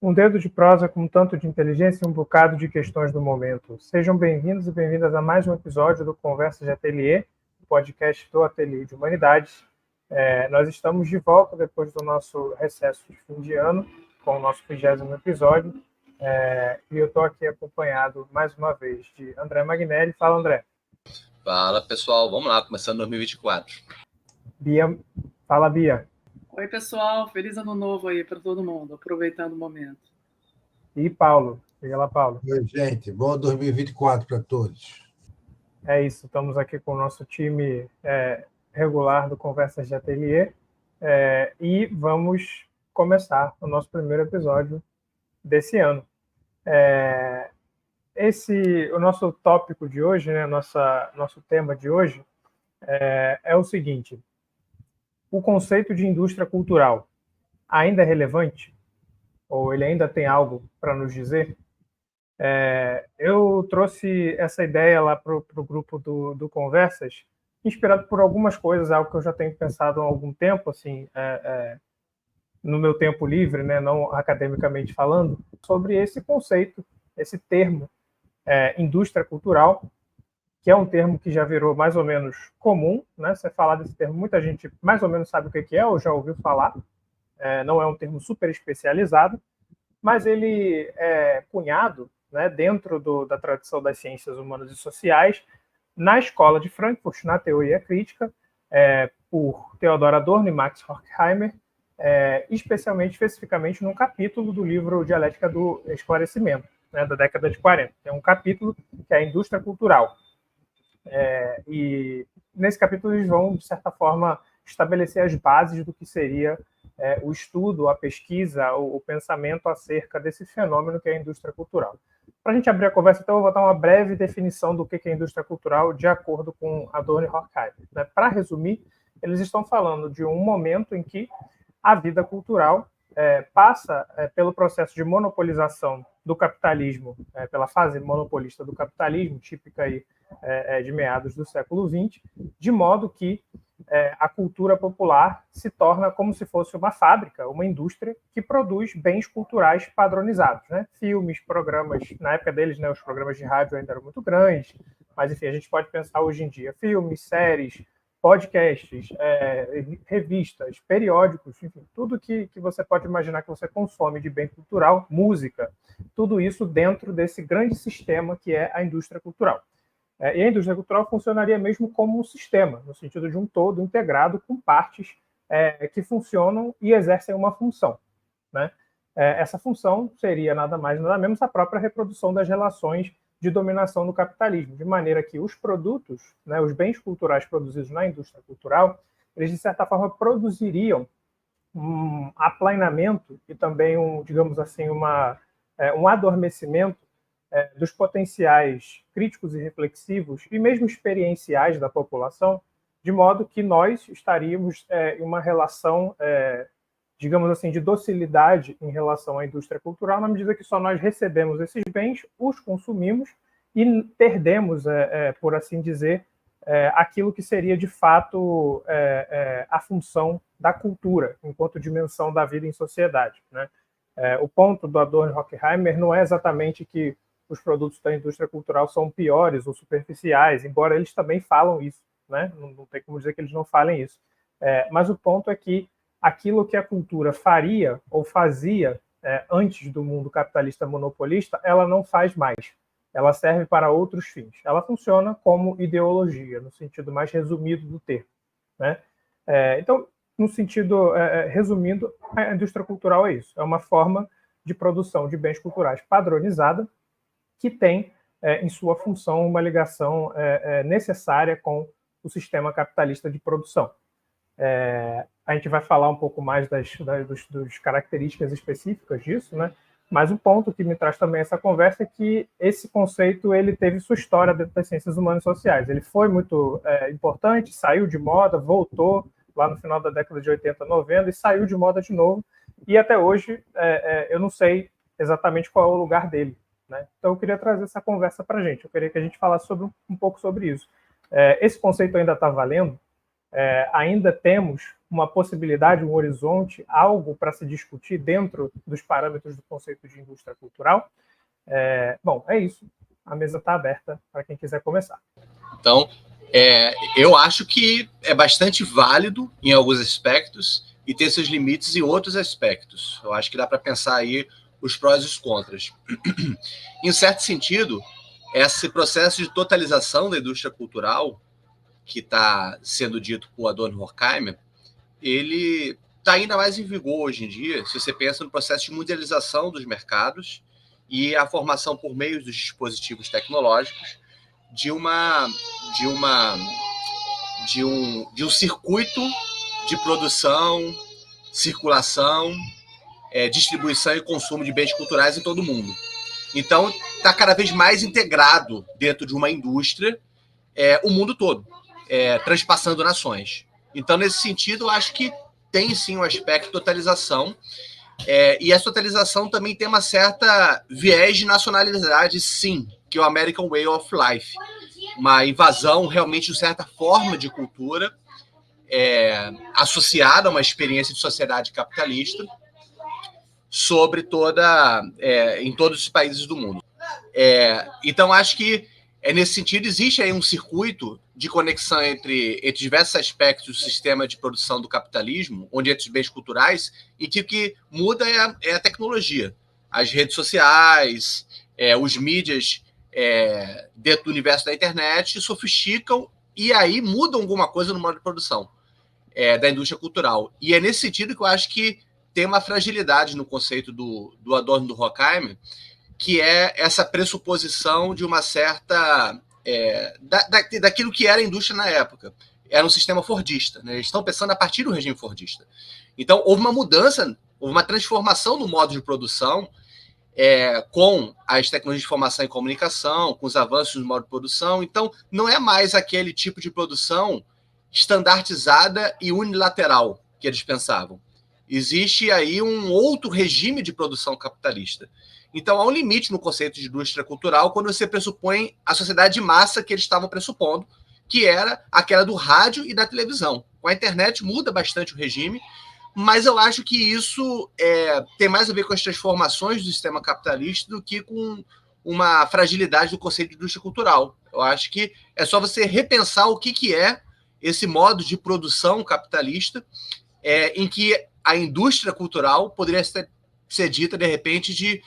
Um dedo de prosa com um tanto de inteligência e um bocado de questões do momento. Sejam bem-vindos e bem-vindas a mais um episódio do Conversa de Ateliê, podcast do Ateliê de Humanidades. Nós estamos de volta depois do nosso recesso de fim de ano, com o nosso 30º episódio. E eu estou aqui acompanhado, mais uma vez, de André Magnelli. Fala, André. Fala, pessoal. Vamos lá, começando 2024. Bia. Fala, Bia. Oi, pessoal. Feliz ano novo aí para todo mundo, aproveitando o momento. E Paulo. Chega lá, Paulo. Oi, gente. Bom 2024 para todos. É isso, estamos aqui com o nosso time regular do Conversas de Ateliê e vamos começar o nosso primeiro episódio desse ano. O nosso tópico de hoje, né, nosso tema de hoje é o seguinte: o conceito de indústria cultural ainda é relevante? Ou ele ainda tem algo para nos dizer? Eu trouxe essa ideia lá para o grupo do Conversas, inspirado por algumas coisas, algo que eu já tenho pensado há algum tempo, assim, no meu tempo livre, né, não academicamente falando, sobre esse conceito, esse termo, indústria cultural, que é um termo que já virou mais ou menos comum, né? Você falar desse termo, muita gente mais ou menos sabe o que é, ou já ouviu falar. Não é um termo super especializado, mas ele é cunhado, né, dentro da tradição das ciências humanas e sociais, na escola de Frankfurt, na teoria crítica, por Theodor Adorno e Max Horkheimer, especificamente num capítulo do livro Dialética do Esclarecimento, né, da década de 40. Tem um capítulo que é a indústria cultural. E nesse capítulo eles vão, de certa forma, estabelecer as bases do que seria o estudo, a pesquisa, o pensamento acerca desse fenômeno que é a indústria cultural. Para a gente abrir a conversa, então, eu vou dar uma breve definição do que é a indústria cultural de acordo com Adorno e Horkheimer. Para resumir, eles estão falando de um momento em que a vida cultural passa pelo processo de monopolização do capitalismo, pela fase monopolista do capitalismo, típica aí, de meados do século XX, de modo que a cultura popular se torna como se fosse uma fábrica, uma indústria que produz bens culturais padronizados, né? Filmes, programas, na época deles, né, os programas de rádio ainda eram muito grandes, mas enfim, a gente pode pensar hoje em dia, filmes, séries, podcasts, revistas, periódicos, enfim, tudo que você pode imaginar que você consome de bem cultural, música, tudo isso dentro desse grande sistema que é a indústria cultural. E a indústria cultural funcionaria mesmo como um sistema, no sentido de um todo integrado com partes que funcionam e exercem uma função, né? Essa função seria nada mais nada menos a própria reprodução das relações de dominação do capitalismo, de maneira que os produtos, né, os bens culturais produzidos na indústria cultural, eles, de certa forma, produziriam um aplainamento e também, digamos assim, um adormecimento dos potenciais críticos e reflexivos e mesmo experienciais da população, de modo que nós estaríamos em uma relação, digamos assim, de docilidade em relação à indústria cultural, na medida que só nós recebemos esses bens, os consumimos e perdemos, por assim dizer, aquilo que seria de fato a função da cultura, enquanto dimensão da vida em sociedade, né? O ponto do Adorno e Horkheimer não é exatamente que os produtos da indústria cultural são piores ou superficiais, embora eles também falam isso, né? Não tem como dizer que eles não falem isso. Mas o ponto é que aquilo que a cultura faria ou fazia antes do mundo capitalista monopolista, ela não faz mais. Ela serve para outros fins. Ela funciona como ideologia, no sentido mais resumido do termo, né? Então, no sentido resumindo, a indústria cultural é isso. É uma forma de produção de bens culturais padronizada que tem em sua função uma ligação necessária com o sistema capitalista de produção. A gente vai falar um pouco mais das características específicas disso, né? Mas o ponto que me traz também essa conversa é que esse conceito ele teve sua história dentro das ciências humanas e sociais. Ele foi muito importante, saiu de moda, voltou lá no final da década de 80, 90 e saiu de moda de novo. E até hoje eu não sei exatamente qual é o lugar dele, né? Então eu queria trazer essa conversa para a gente. Eu queria que a gente falasse um pouco sobre isso. Esse conceito ainda está valendo? ainda temos uma possibilidade, um horizonte, algo para se discutir dentro dos parâmetros do conceito de indústria cultural? Bom, é isso. A mesa está aberta para quem quiser começar. Então, eu acho que é bastante válido em alguns aspectos e tem seus limites em outros aspectos. Eu acho que dá para pensar aí os prós e os contras. Em certo sentido, esse processo de totalização da indústria cultural, que está sendo dito por Adorno Horkheimer, ele está ainda mais em vigor hoje em dia, se você pensa no processo de mundialização dos mercados e a formação por meio dos dispositivos tecnológicos de um circuito de produção, circulação, distribuição e consumo de bens culturais em todo o mundo. Então, está cada vez mais integrado dentro de uma indústria o mundo todo, transpassando nações. Então, nesse sentido, eu acho que tem sim um aspecto de totalização, e essa totalização também tem uma certa viés de nacionalidade, sim, que é o American Way of Life, uma invasão realmente de certa forma de cultura associada a uma experiência de sociedade capitalista sobre em todos os países do mundo. Então, acho que nesse sentido existe aí um circuito de conexão entre diversos aspectos do sistema de produção do capitalismo, onde entre os bens culturais, e que o que muda é a tecnologia. As redes sociais, os mídias dentro do universo da internet sofisticam e aí mudam alguma coisa no modo de produção da indústria cultural. E é nesse sentido que eu acho que tem uma fragilidade no conceito do Adorno e do Horkheimer, que é essa pressuposição de uma certa... daquilo que era a indústria na época. Era um sistema fordista, né? Eles estão pensando a partir do regime fordista. Então, houve uma mudança, houve uma transformação no modo de produção com as tecnologias de informação e comunicação, com os avanços no modo de produção. Então, não é mais aquele tipo de produção estandardizada e unilateral que eles pensavam. Existe aí um outro regime de produção capitalista. Então, há um limite no conceito de indústria cultural quando você pressupõe a sociedade de massa que eles estavam pressupondo, que era aquela do rádio e da televisão. Com a internet muda bastante o regime, mas eu acho que isso tem mais a ver com as transformações do sistema capitalista do que com uma fragilidade do conceito de indústria cultural. Eu acho que é só você repensar o que é esse modo de produção capitalista em que a indústria cultural poderia ser dita, de repente, de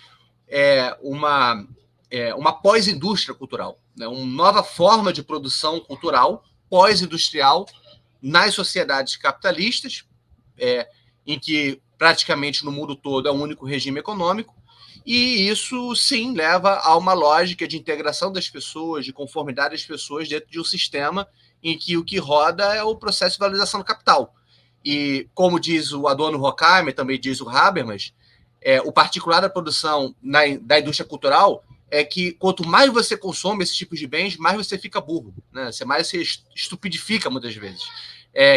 uma pós-indústria cultural, né? Uma nova forma de produção cultural pós-industrial nas sociedades capitalistas, em que praticamente no mundo todo é um único regime econômico, e isso, sim, leva a uma lógica de integração das pessoas, de conformidade das pessoas dentro de um sistema em que o que roda é o processo de valorização do capital. E, como diz o Adorno Horkheimer, também diz o Habermas, o particular da produção da indústria cultural é que quanto mais você consome esses tipos de bens, mais você fica burro, né? Mais você estupidifica muitas vezes.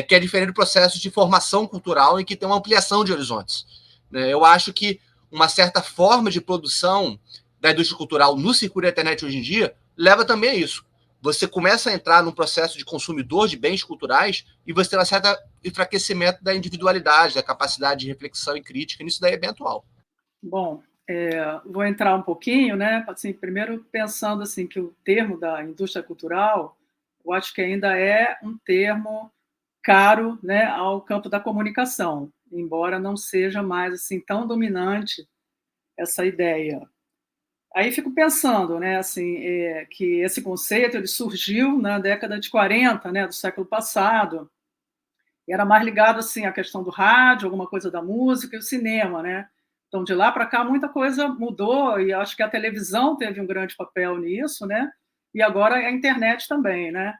Que é diferente do processo de formação cultural em que tem uma ampliação de horizontes, né? Eu acho que uma certa forma de produção da indústria cultural no circuito da internet hoje em dia leva também a isso. Você começa a entrar num processo de consumidor de bens culturais e você tem um certo enfraquecimento da individualidade, da capacidade de reflexão e crítica, e isso daí é bem atual. Bom, vou entrar um pouquinho, né? Assim, primeiro pensando assim que o termo da indústria cultural, eu acho que ainda é um termo caro, né, ao campo da comunicação, embora não seja mais assim tão dominante essa ideia. Aí fico pensando, né, assim, que esse conceito ele surgiu na década de 40, né, do século passado, e era mais ligado assim à questão do rádio, alguma coisa da música e o cinema, né? Então, de lá para cá, muita coisa mudou, e acho que a televisão teve um grande papel nisso, né? E agora a internet também, né?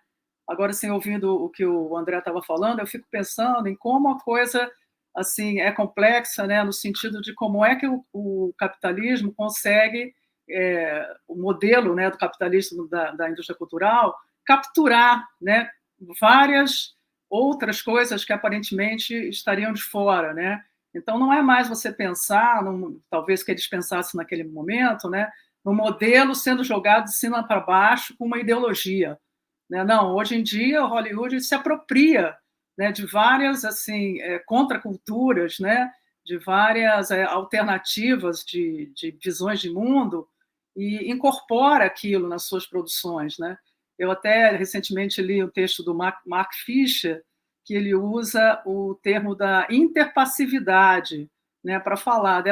Agora, assim, ouvindo o que o André estava falando, eu fico pensando em como a coisa assim é complexa, né? No sentido de como é que o capitalismo consegue, o modelo, né, do capitalismo da indústria cultural, capturar, né, várias outras coisas que aparentemente estariam de fora, né? Então, não é mais você pensar, talvez que eles pensassem naquele momento, né, no modelo sendo jogado de cima para baixo com uma ideologia, né? Não, hoje em dia o Hollywood se apropria né, de várias assim, contraculturas, né, de várias alternativas de visões de mundo, e incorpora aquilo nas suas produções, né? Eu até recentemente li o texto do Mark Fisher, que ele usa o termo da interpassividade, né, para falar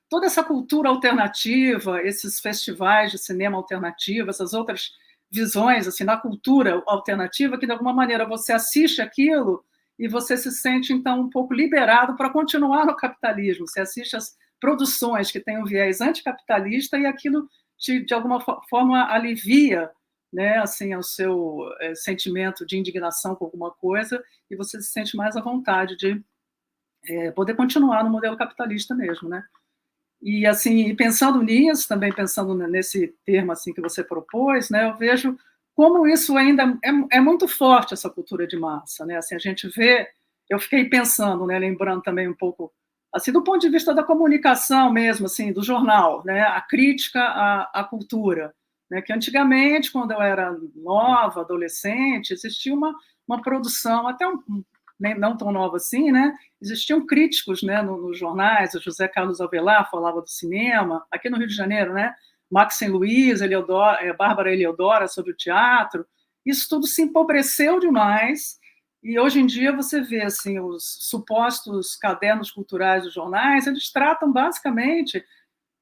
toda essa cultura alternativa, esses festivais de cinema alternativo, essas outras visões assim na cultura alternativa, que de alguma maneira você assiste aquilo e você se sente então um pouco liberado para continuar no capitalismo. Você assiste as produções que têm um viés anticapitalista e aquilo de alguma forma alivia, né, assim, o seu sentimento de indignação com alguma coisa, e você se sente mais à vontade de poder continuar no modelo capitalista mesmo, né? E assim, pensando nisso, também pensando nesse termo assim que você propôs, né, eu vejo como isso ainda é muito forte, essa cultura de massa, né? Assim, a gente vê, eu fiquei pensando, né, lembrando também um pouco assim do ponto de vista da comunicação mesmo, assim, do jornal, né, a crítica à cultura, né, que antigamente, quando eu era nova, adolescente, existia uma produção até não tão nova assim, né? Existiam críticos, né, nos jornais, o José Carlos Avelar falava do cinema, aqui no Rio de Janeiro, né? Maxim Luiz, Bárbara Eliodora sobre o teatro. Isso tudo se empobreceu demais, e hoje em dia você vê assim, os supostos cadernos culturais dos jornais, eles tratam basicamente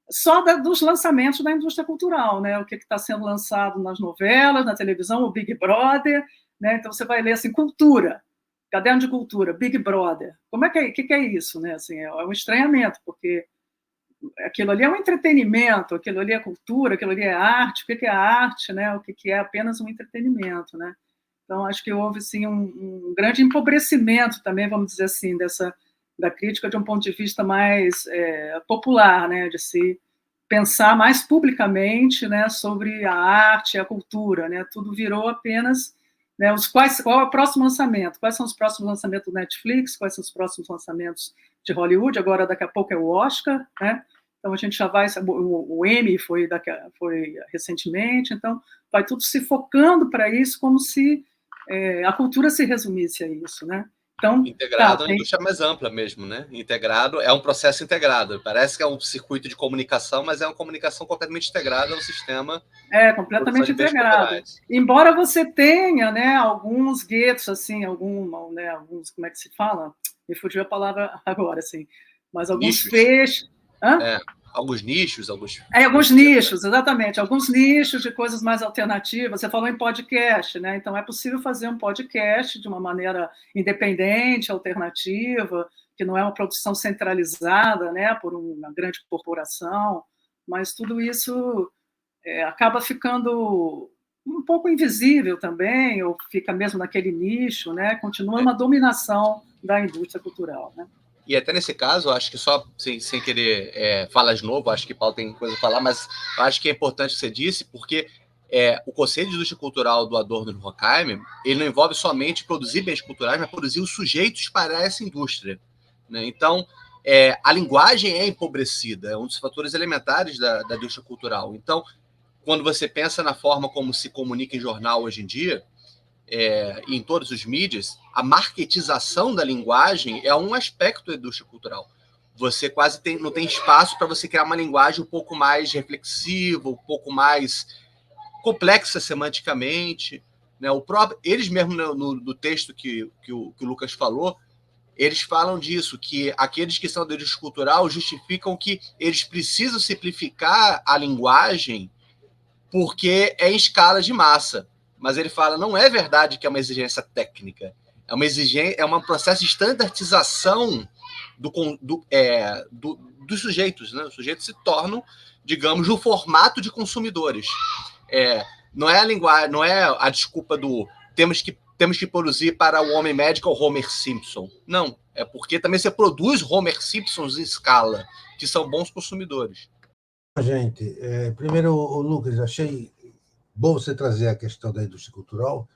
só dos lançamentos da indústria cultural, né? O que está sendo lançado nas novelas, na televisão, o Big Brother, né? Então você vai ler assim, cultura, caderno de cultura, Big Brother. Como que é isso, né? Assim, é um estranhamento, porque aquilo ali é um entretenimento, aquilo ali é cultura, aquilo ali é arte. O que é a arte, né? O que é apenas um entretenimento, né? Então acho que houve sim um grande empobrecimento também, vamos dizer assim, da crítica de um ponto de vista mais popular, né? De se pensar mais publicamente, né? Sobre a arte, a cultura, né? Tudo virou apenas, né, qual é o próximo lançamento? Quais são os próximos lançamentos do Netflix? Quais são os próximos lançamentos de Hollywood? Agora, daqui a pouco é o Oscar, né? Então, a gente já vai... O Emmy foi recentemente, então vai tudo se focando para isso, como se a cultura se resumisse a isso, né? Então, Integrado na indústria mais ampla mesmo, né? Integrado, é um processo integrado. Parece que é um circuito de comunicação, mas é uma comunicação completamente integrada no sistema. Completamente integrado. Embora você tenha, né, alguns guetos, assim, alguns, como é que se fala? Me fugiu a palavra agora, assim. Mas alguns fechos. Alguns nichos, alguns nichos, exatamente, alguns nichos de coisas mais alternativas. Você falou em podcast, né? Então é possível fazer um podcast de uma maneira independente, alternativa, que não é uma produção centralizada, né, por uma grande corporação, mas tudo isso acaba ficando um pouco invisível também, ou fica mesmo naquele nicho, né? Continua uma dominação da indústria cultural, né? E até nesse caso, acho que só, sem querer falar de novo, acho que Paulo tem coisa a falar, mas acho que é importante o que você disse, porque o conceito de indústria cultural do Adorno e do Horkheimer, ele não envolve somente produzir bens culturais, mas produzir os sujeitos para essa indústria, né? Então, a linguagem é empobrecida, é um dos fatores elementares da indústria cultural. Então, quando você pensa na forma como se comunica em jornal hoje em dia, e em todos os mídias, a marketização da linguagem é um aspecto da indústria cultural. Você quase não tem espaço para você criar uma linguagem um pouco mais reflexiva, um pouco mais complexa semanticamente, né? Eles mesmo no texto que o Lucas falou, eles falam disso, que aqueles que são da indústria cultural justificam que eles precisam simplificar a linguagem porque é em escala de massa. Mas ele fala, não é verdade que é uma exigência técnica, é uma exigência, é um processo de estandartização dos sujeitos, né? Os sujeitos se tornam, digamos, no formato de consumidores. Não é a linguagem, não é a desculpa do temos que produzir para o homem médico ou Homer Simpson. Não, é porque também você produz Homer Simpsons em escala, que são bons consumidores. Gente, primeiro, Lucas, achei bom você trazer a questão da indústria cultural,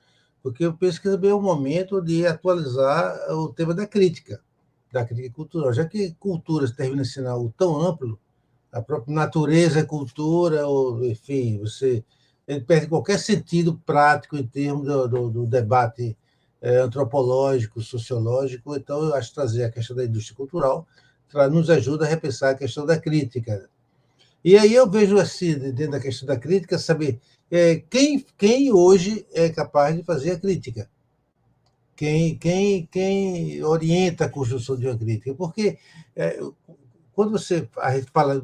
porque eu penso que também é o momento de atualizar o tema da crítica cultural, já que cultura termina sendo algo tão amplo, a própria natureza é cultura, ou, enfim, ele perde qualquer sentido prático em termos do debate antropológico, sociológico. Então, eu acho que trazer a questão da indústria cultural nos ajuda a repensar a questão da crítica. E aí eu vejo, assim, dentro da questão da crítica, saber quem hoje é capaz de fazer a crítica. Quem orienta a construção de uma crítica. Porque quando você fala,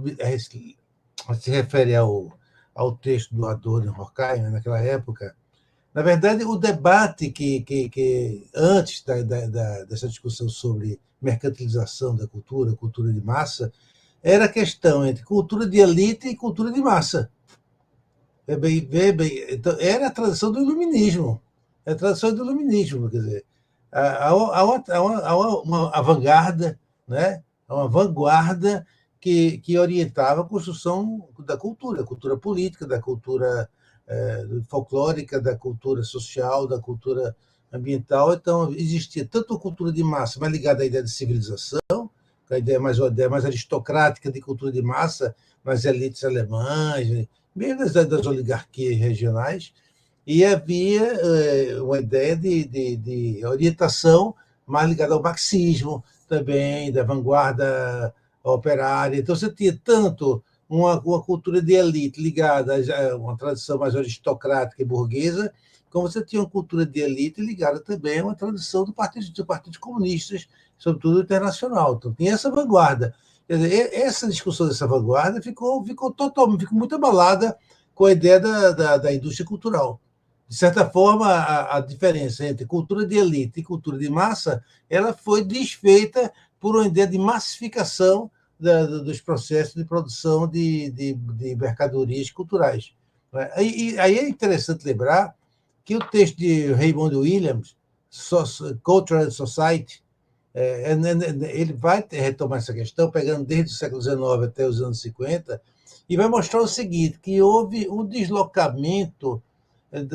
se refere ao texto do Adorno e Horkheimer, naquela época, na verdade, o debate que antes dessa discussão sobre mercantilização da cultura, cultura de massa, era a questão entre cultura de elite e cultura de massa. Então, era a tradição do iluminismo. É a tradição do iluminismo, quer dizer, há uma vanguarda, né? Uma vanguarda que orientava a construção da cultura política, da cultura folclórica, da cultura social, da cultura ambiental. Então, existia tanto a cultura de massa, mais ligada à ideia de civilização, a ideia mais aristocrática de cultura de massa, nas elites alemãs, mesmo das oligarquias regionais, e havia uma ideia de orientação mais ligada ao marxismo também, da vanguarda operária. Então, você tinha tanto uma cultura de elite ligada a uma tradição mais aristocrática e burguesa, como você tinha uma cultura de elite ligada também a uma tradição dos partidos comunistas, sobretudo internacional. Então, tinha essa vanguarda. Quer dizer, essa discussão dessa vanguarda ficou muito abalada com a ideia da indústria cultural. De certa forma, a diferença entre cultura de elite e cultura de massa, ela foi desfeita por uma ideia de massificação dos processos de produção de mercadorias culturais. Aí é interessante lembrar que o texto de Raymond Williams, Culture and Society, ele vai retomar essa questão, pegando desde o século XIX até os anos 50, e vai mostrar o seguinte, que houve um deslocamento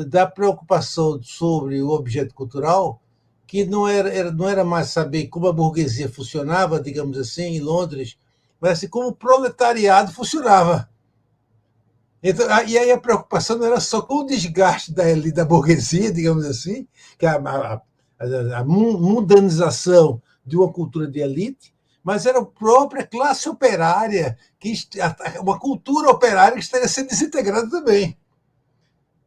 da preocupação sobre o objeto cultural, que não era mais saber como a burguesia funcionava, digamos assim, em Londres, mas assim, como o proletariado funcionava. Então, e aí a preocupação não era só com o desgaste da burguesia, digamos assim, que a mundanização de uma cultura de elite, mas era a própria classe operária, uma cultura operária que estaria sendo desintegrada também.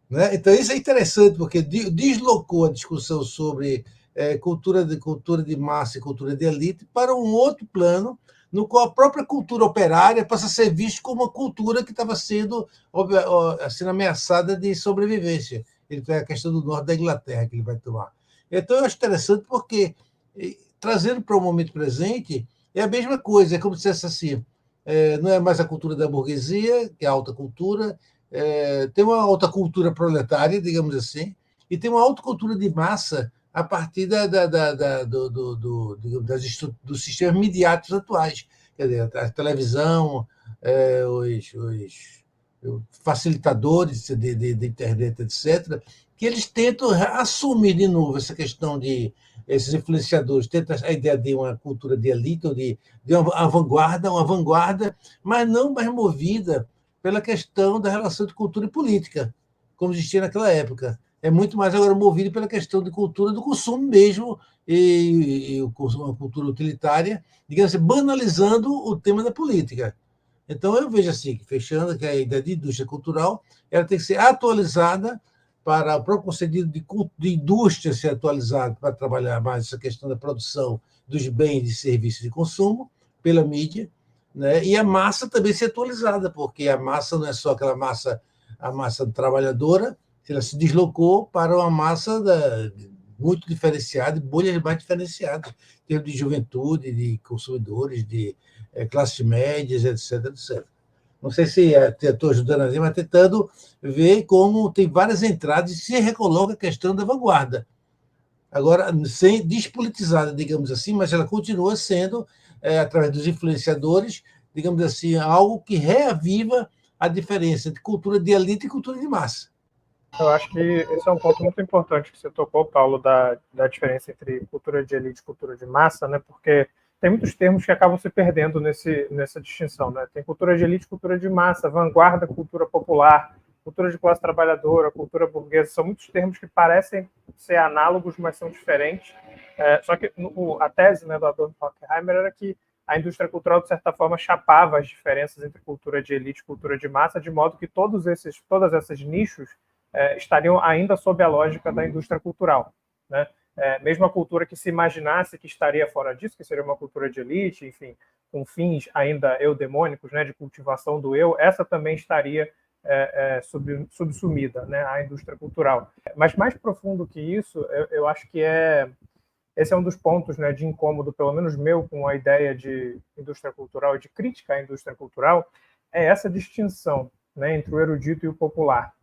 Né? Então, isso é interessante, porque deslocou a discussão sobre cultura de massa e cultura de elite para um outro plano, no qual a própria cultura operária passa a ser vista como uma cultura que estava sendo ameaçada de sobrevivência. Ele tem a questão do norte da Inglaterra que ele vai tomar. Então, eu acho interessante porque, trazendo para o momento presente, é a mesma coisa, é como se dissesse assim, não é mais a cultura da burguesia, que é a alta cultura, tem uma alta cultura proletária, digamos assim, e tem uma alta cultura de massa a partir dos sistemas midiáticos atuais. Quer dizer, a televisão, os facilitadores de internet, etc., que eles tentam assumir de novo essa questão de esses influenciadores, tentam a ideia de uma cultura de elite, ou de uma vanguarda, mas não mais movida pela questão da relação de cultura e política, como existia naquela época. É muito mais agora movido pela questão de cultura do consumo mesmo, e uma cultura utilitária, digamos assim, banalizando o tema da política. Então, eu vejo assim, fechando, que a ideia de indústria cultural ela tem que ser atualizada para o próprio sentido de indústria ser atualizada para trabalhar mais essa questão da produção dos bens e serviços de consumo pela mídia, né? E a massa também ser atualizada, porque a massa não é só aquela a massa trabalhadora, ela se deslocou para uma massa muito diferenciada, bolhas mais diferenciadas, em termos de juventude, de consumidores, de classes médias, etc, etc. Não sei se estou ajudando a mas tentando ver como tem várias entradas e se recoloca a questão da vanguarda. Agora, sem despolitizada, digamos assim, mas ela continua sendo, através dos influenciadores, digamos assim, algo que reaviva a diferença entre cultura de elite e cultura de massa. Eu acho que esse é um ponto muito importante que você tocou, Paulo, da diferença entre cultura de elite e cultura de massa, né? Porque tem muitos termos que acabam se perdendo nessa distinção, né? Tem cultura de elite, cultura de massa, vanguarda, cultura popular. cultura de classe trabalhadora, cultura burguesa, são muitos termos que parecem ser análogos, mas são diferentes. Só que a tese, né, do Adorno e Horkheimer era que a indústria cultural, de certa forma, chapava as diferenças entre cultura de elite e cultura de massa, de modo que todas esses nichos estariam ainda sob a lógica da indústria cultural, né? Mesmo a cultura que se imaginasse que estaria fora disso, que seria uma cultura de elite, enfim, com fins ainda eudemônicos, né, de cultivação do eu, essa também estaria subsumida, né, à indústria cultural. Mas mais profundo que isso, eu acho que esse é um dos pontos, né, de incômodo, pelo menos meu, com a ideia de indústria cultural e de crítica à indústria cultural, é essa distinção, né, entre o erudito e o popular.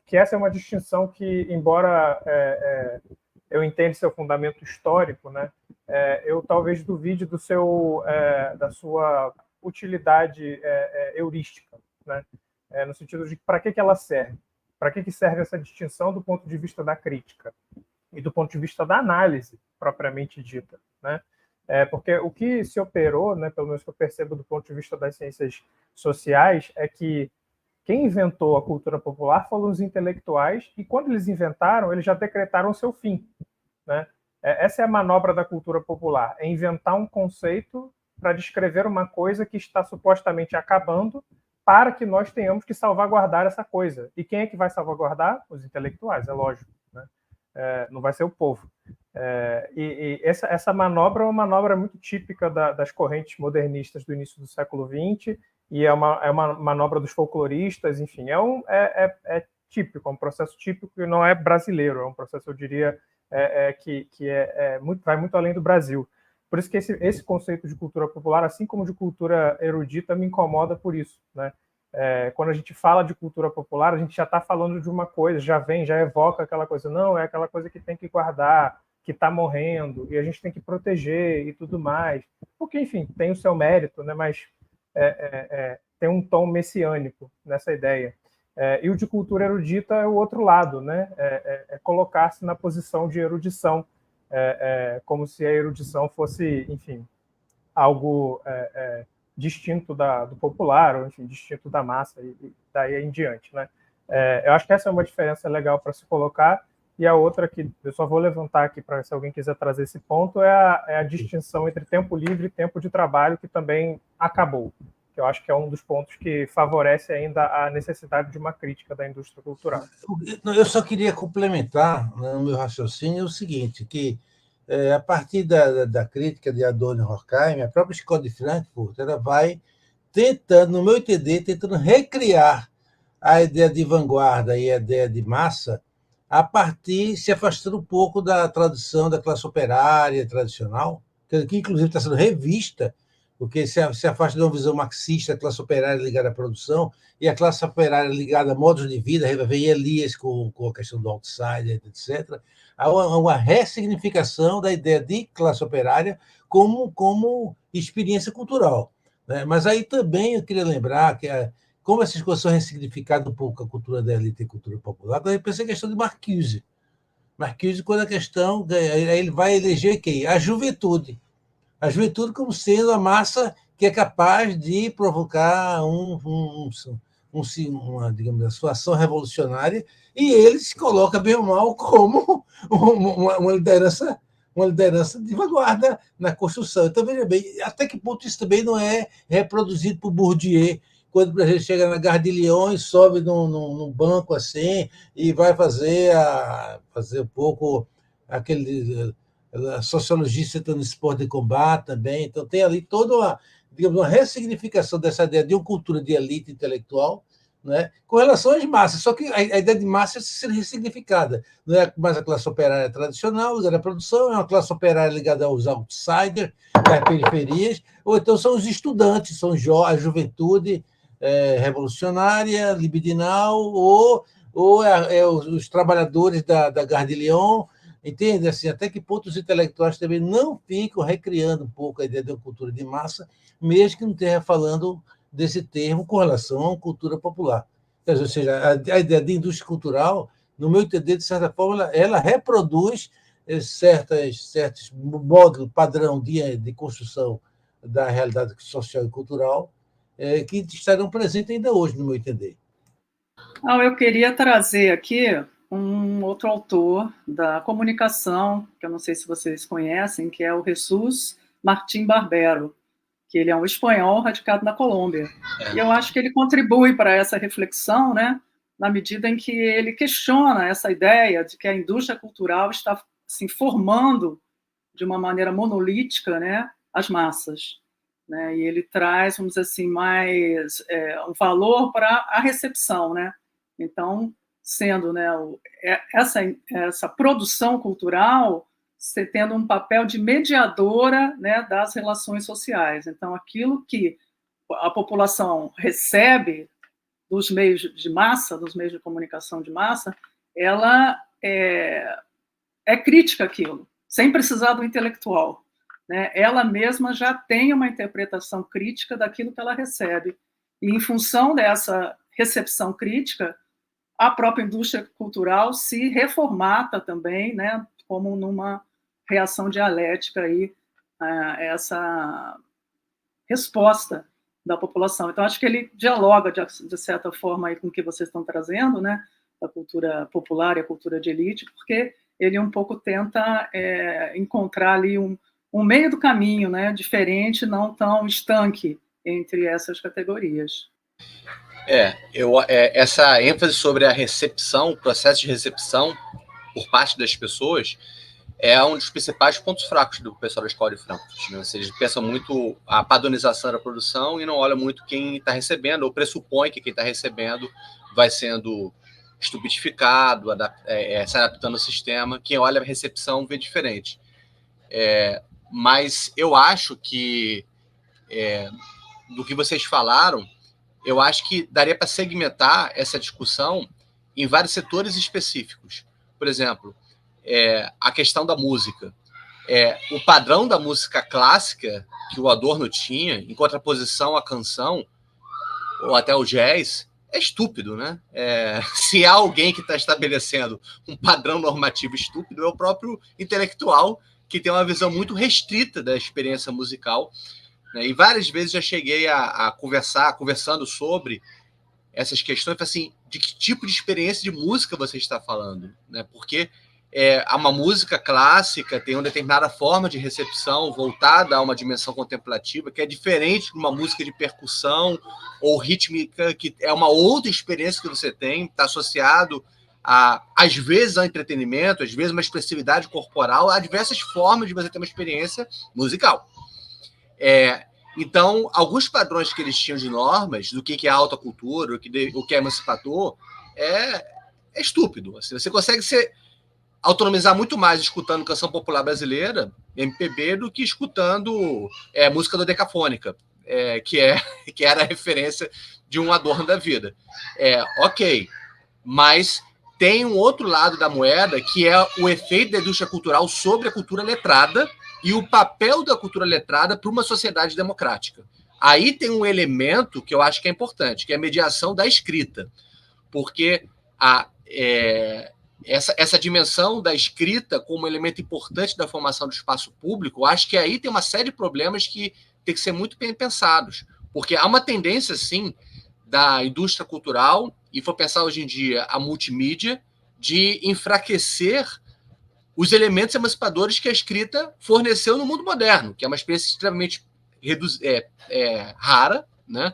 Que essa é uma distinção que, embora eu entenda seu fundamento histórico, né, eu talvez duvide da sua utilidade heurística, né, no sentido de para que ela serve? Para que serve essa distinção do ponto de vista da crítica e do ponto de vista da análise propriamente dita, né? Porque o que se operou, né, pelo menos que eu percebo do ponto de vista das ciências sociais, é que quem inventou a cultura popular foram os intelectuais, e quando eles inventaram, eles já decretaram o seu fim, né? Essa é a manobra da cultura popular, é inventar um conceito para descrever uma coisa que está supostamente acabando, para que nós tenhamos que salvaguardar essa coisa. E quem é que vai salvaguardar? Os intelectuais, é lógico, né? Não vai ser o povo. E essa manobra é uma manobra muito típica das correntes modernistas do início do século XX, e é uma manobra dos folcloristas, enfim, é típico, é um processo típico e não é brasileiro, é um processo, eu diria, que vai muito além do Brasil. Por isso que esse conceito de cultura popular, assim como de cultura erudita, me incomoda por isso, né? Quando a gente fala de cultura popular, a gente já está falando de uma coisa, já evoca aquela coisa, não, é aquela coisa que tem que guardar, que está morrendo, e a gente tem que proteger e tudo mais, porque, enfim, tem o seu mérito, né? Mas tem um tom messiânico nessa ideia. E o de cultura erudita é o outro lado, né? Colocar-se na posição de erudição, como se a erudição fosse, enfim, algo distinto do popular, ou enfim, distinto da massa, e daí em diante, né? Eu acho que essa é uma diferença legal para se colocar, e a outra que eu só vou levantar aqui para se alguém quiser trazer esse ponto é a distinção entre tempo livre e tempo de trabalho, que também acabou, que eu acho que é um dos pontos que favorece ainda a necessidade de uma crítica da indústria cultural. Eu só queria complementar, né, no meu raciocínio o seguinte, que a partir da crítica de Adorno e Horkheimer, a própria escola de Frankfurt, ela vai tentando, no meu entender, tentando recriar a ideia de vanguarda e a ideia de massa, a partir, se afastando um pouco da tradição da classe operária tradicional, que inclusive está sendo revista, porque se afasta de uma visão marxista, a classe operária ligada à produção, e a classe operária ligada a modos de vida, vem Elias com a questão do outsider, etc. Há uma ressignificação da ideia de classe operária como experiência cultural, né? Mas aí também eu queria lembrar que, como essas coisas são ressignificadas um pouco a cultura da elite e a cultura popular, eu pensei a questão de Marcuse. Marcuse, quando a questão, ele vai eleger quem? A juventude como sendo a massa que é capaz de provocar uma, digamos, uma situação revolucionária, e ele se coloca bem ou mal como uma liderança de vanguarda na construção. Então, veja bem, até que ponto isso também não é reproduzido por Bourdieu, quando a gente chega na Gare de Lyon e sobe num banco assim e vai fazer um pouco aquele... A sociologia está no esporte de combate também, então tem ali toda uma ressignificação dessa ideia de uma cultura de elite intelectual, né, com relação às massas, só que a ideia de massa está sendo ressignificada, não é mais a classe operária tradicional ligada à produção, é uma classe operária ligada aos outsiders, às periferias, ou então são os estudantes, são a juventude revolucionária, libidinal, ou os trabalhadores da Gare de Lyon. Entende? Assim, até que ponto os intelectuais também não ficam recriando um pouco a ideia de uma cultura de massa, mesmo que não esteja falando desse termo com relação à cultura popular. Ou seja, a ideia de indústria cultural, no meu entender, de certa forma, ela reproduz certos módulos, padrão de construção da realidade social e cultural que estarão presentes ainda hoje, no meu entender. Eu queria trazer aqui um outro autor da comunicação, que eu não sei se vocês conhecem, que é o Jesús Martín Barbero, que ele é um espanhol radicado na Colômbia. E eu acho que ele contribui para essa reflexão, né, na medida em que ele questiona essa ideia de que a indústria cultural está assim, formando de uma maneira monolítica, né, as massas. Né, e ele traz, vamos dizer assim, mais um valor para a recepção, né? Então, sendo, né, essa produção cultural tendo um papel de mediadora, né, das relações sociais. Então, aquilo que a população recebe dos meios de massa, dos meios de comunicação de massa, ela é crítica àquilo, sem precisar do intelectual. Né? Ela mesma já tem uma interpretação crítica daquilo que ela recebe. E, em função dessa recepção crítica, a própria indústria cultural se reformata também, né, como numa reação dialética aí, a essa resposta da população. Então, acho que ele dialoga, de certa forma, aí, com o que vocês estão trazendo, né, a cultura popular e a cultura de elite, porque ele um pouco tenta encontrar ali um meio do caminho, né, diferente, não tão estanque entre essas categorias. Essa ênfase sobre a recepção, o processo de recepção por parte das pessoas, é um dos principais pontos fracos do pessoal da Escola de Frankfurt. Né? Eles pensam muito a padronização da produção e não olham muito quem está recebendo, ou pressupõe que quem está recebendo vai sendo estupidificado, se adaptando ao sistema. Quem olha a recepção vê diferente. Mas eu acho que, do que vocês falaram, eu acho que daria para segmentar essa discussão em vários setores específicos. Por exemplo, a questão da música. O padrão da música clássica que o Adorno tinha, em contraposição à canção, ou até o jazz, é estúpido, né? Se há alguém que está estabelecendo um padrão normativo estúpido, é o próprio intelectual, que tem uma visão muito restrita da experiência musical. Né? E várias vezes já cheguei a conversando sobre essas questões, assim, de que tipo de experiência de música você está falando, né? Porque uma música clássica tem uma determinada forma de recepção voltada a uma dimensão contemplativa, que é diferente de uma música de percussão ou rítmica, que é uma outra experiência que você tem, está associado às vezes ao entretenimento, às vezes uma expressividade corporal, há diversas formas de você ter uma experiência musical. Então, alguns padrões que eles tinham de normas do que é alta cultura, o que é emancipador, é estúpido. Assim, você consegue autonomizar muito mais escutando canção popular brasileira, MPB, do que escutando música dodecafônica, que era a referência de um Adorno da vida. Ok, mas tem um outro lado da moeda, que é o efeito da indústria cultural sobre a cultura letrada e o papel da cultura letrada para uma sociedade democrática. Aí tem um elemento que eu acho que é importante, que é a mediação da escrita, porque essa dimensão da escrita como elemento importante da formação do espaço público, eu acho que aí tem uma série de problemas que tem que ser muito bem pensados, porque há uma tendência, sim, da indústria cultural, e for pensar hoje em dia a multimídia, de enfraquecer os elementos emancipadores que a escrita forneceu no mundo moderno, que é uma experiência extremamente rara, né?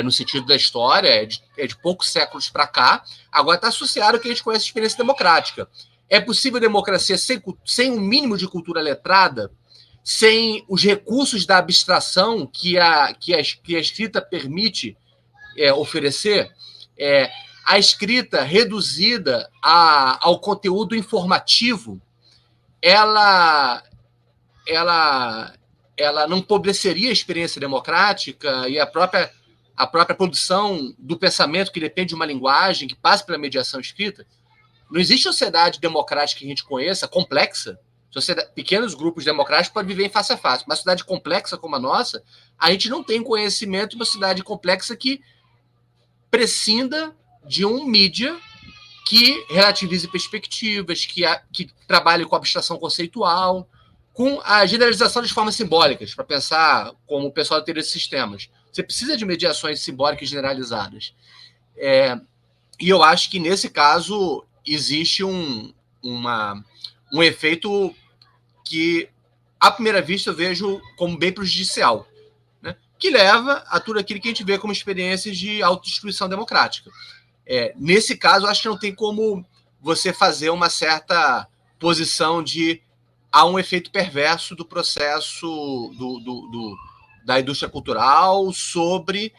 No sentido da história, de poucos séculos para cá, agora está associado ao que a gente conhece de experiência democrática. É possível democracia sem um mínimo de cultura letrada, sem os recursos da abstração que a escrita permite oferecer? A escrita reduzida ao conteúdo informativo, ela não empobreceria a experiência democrática e a própria produção do pensamento, que depende de uma linguagem que passa pela mediação escrita? Não existe sociedade democrática que a gente conheça, complexa. Pequenos grupos democráticos podem viver em face a face. Uma cidade complexa como a nossa, a gente não tem conhecimento de uma cidade complexa que prescinda de um mídia que relativize perspectivas, que trabalhe com abstração conceitual, com a generalização das formas simbólicas, para pensar como o pessoal teria esses sistemas. Você precisa de mediações simbólicas generalizadas. E eu acho que, nesse caso, existe um efeito que, à primeira vista, eu vejo como bem prejudicial, né? Que leva a tudo aquilo que a gente vê como experiências de autodestruição democrática. Nesse caso, eu acho que não tem como você fazer uma certa posição de há um efeito perverso do processo da indústria cultural sobre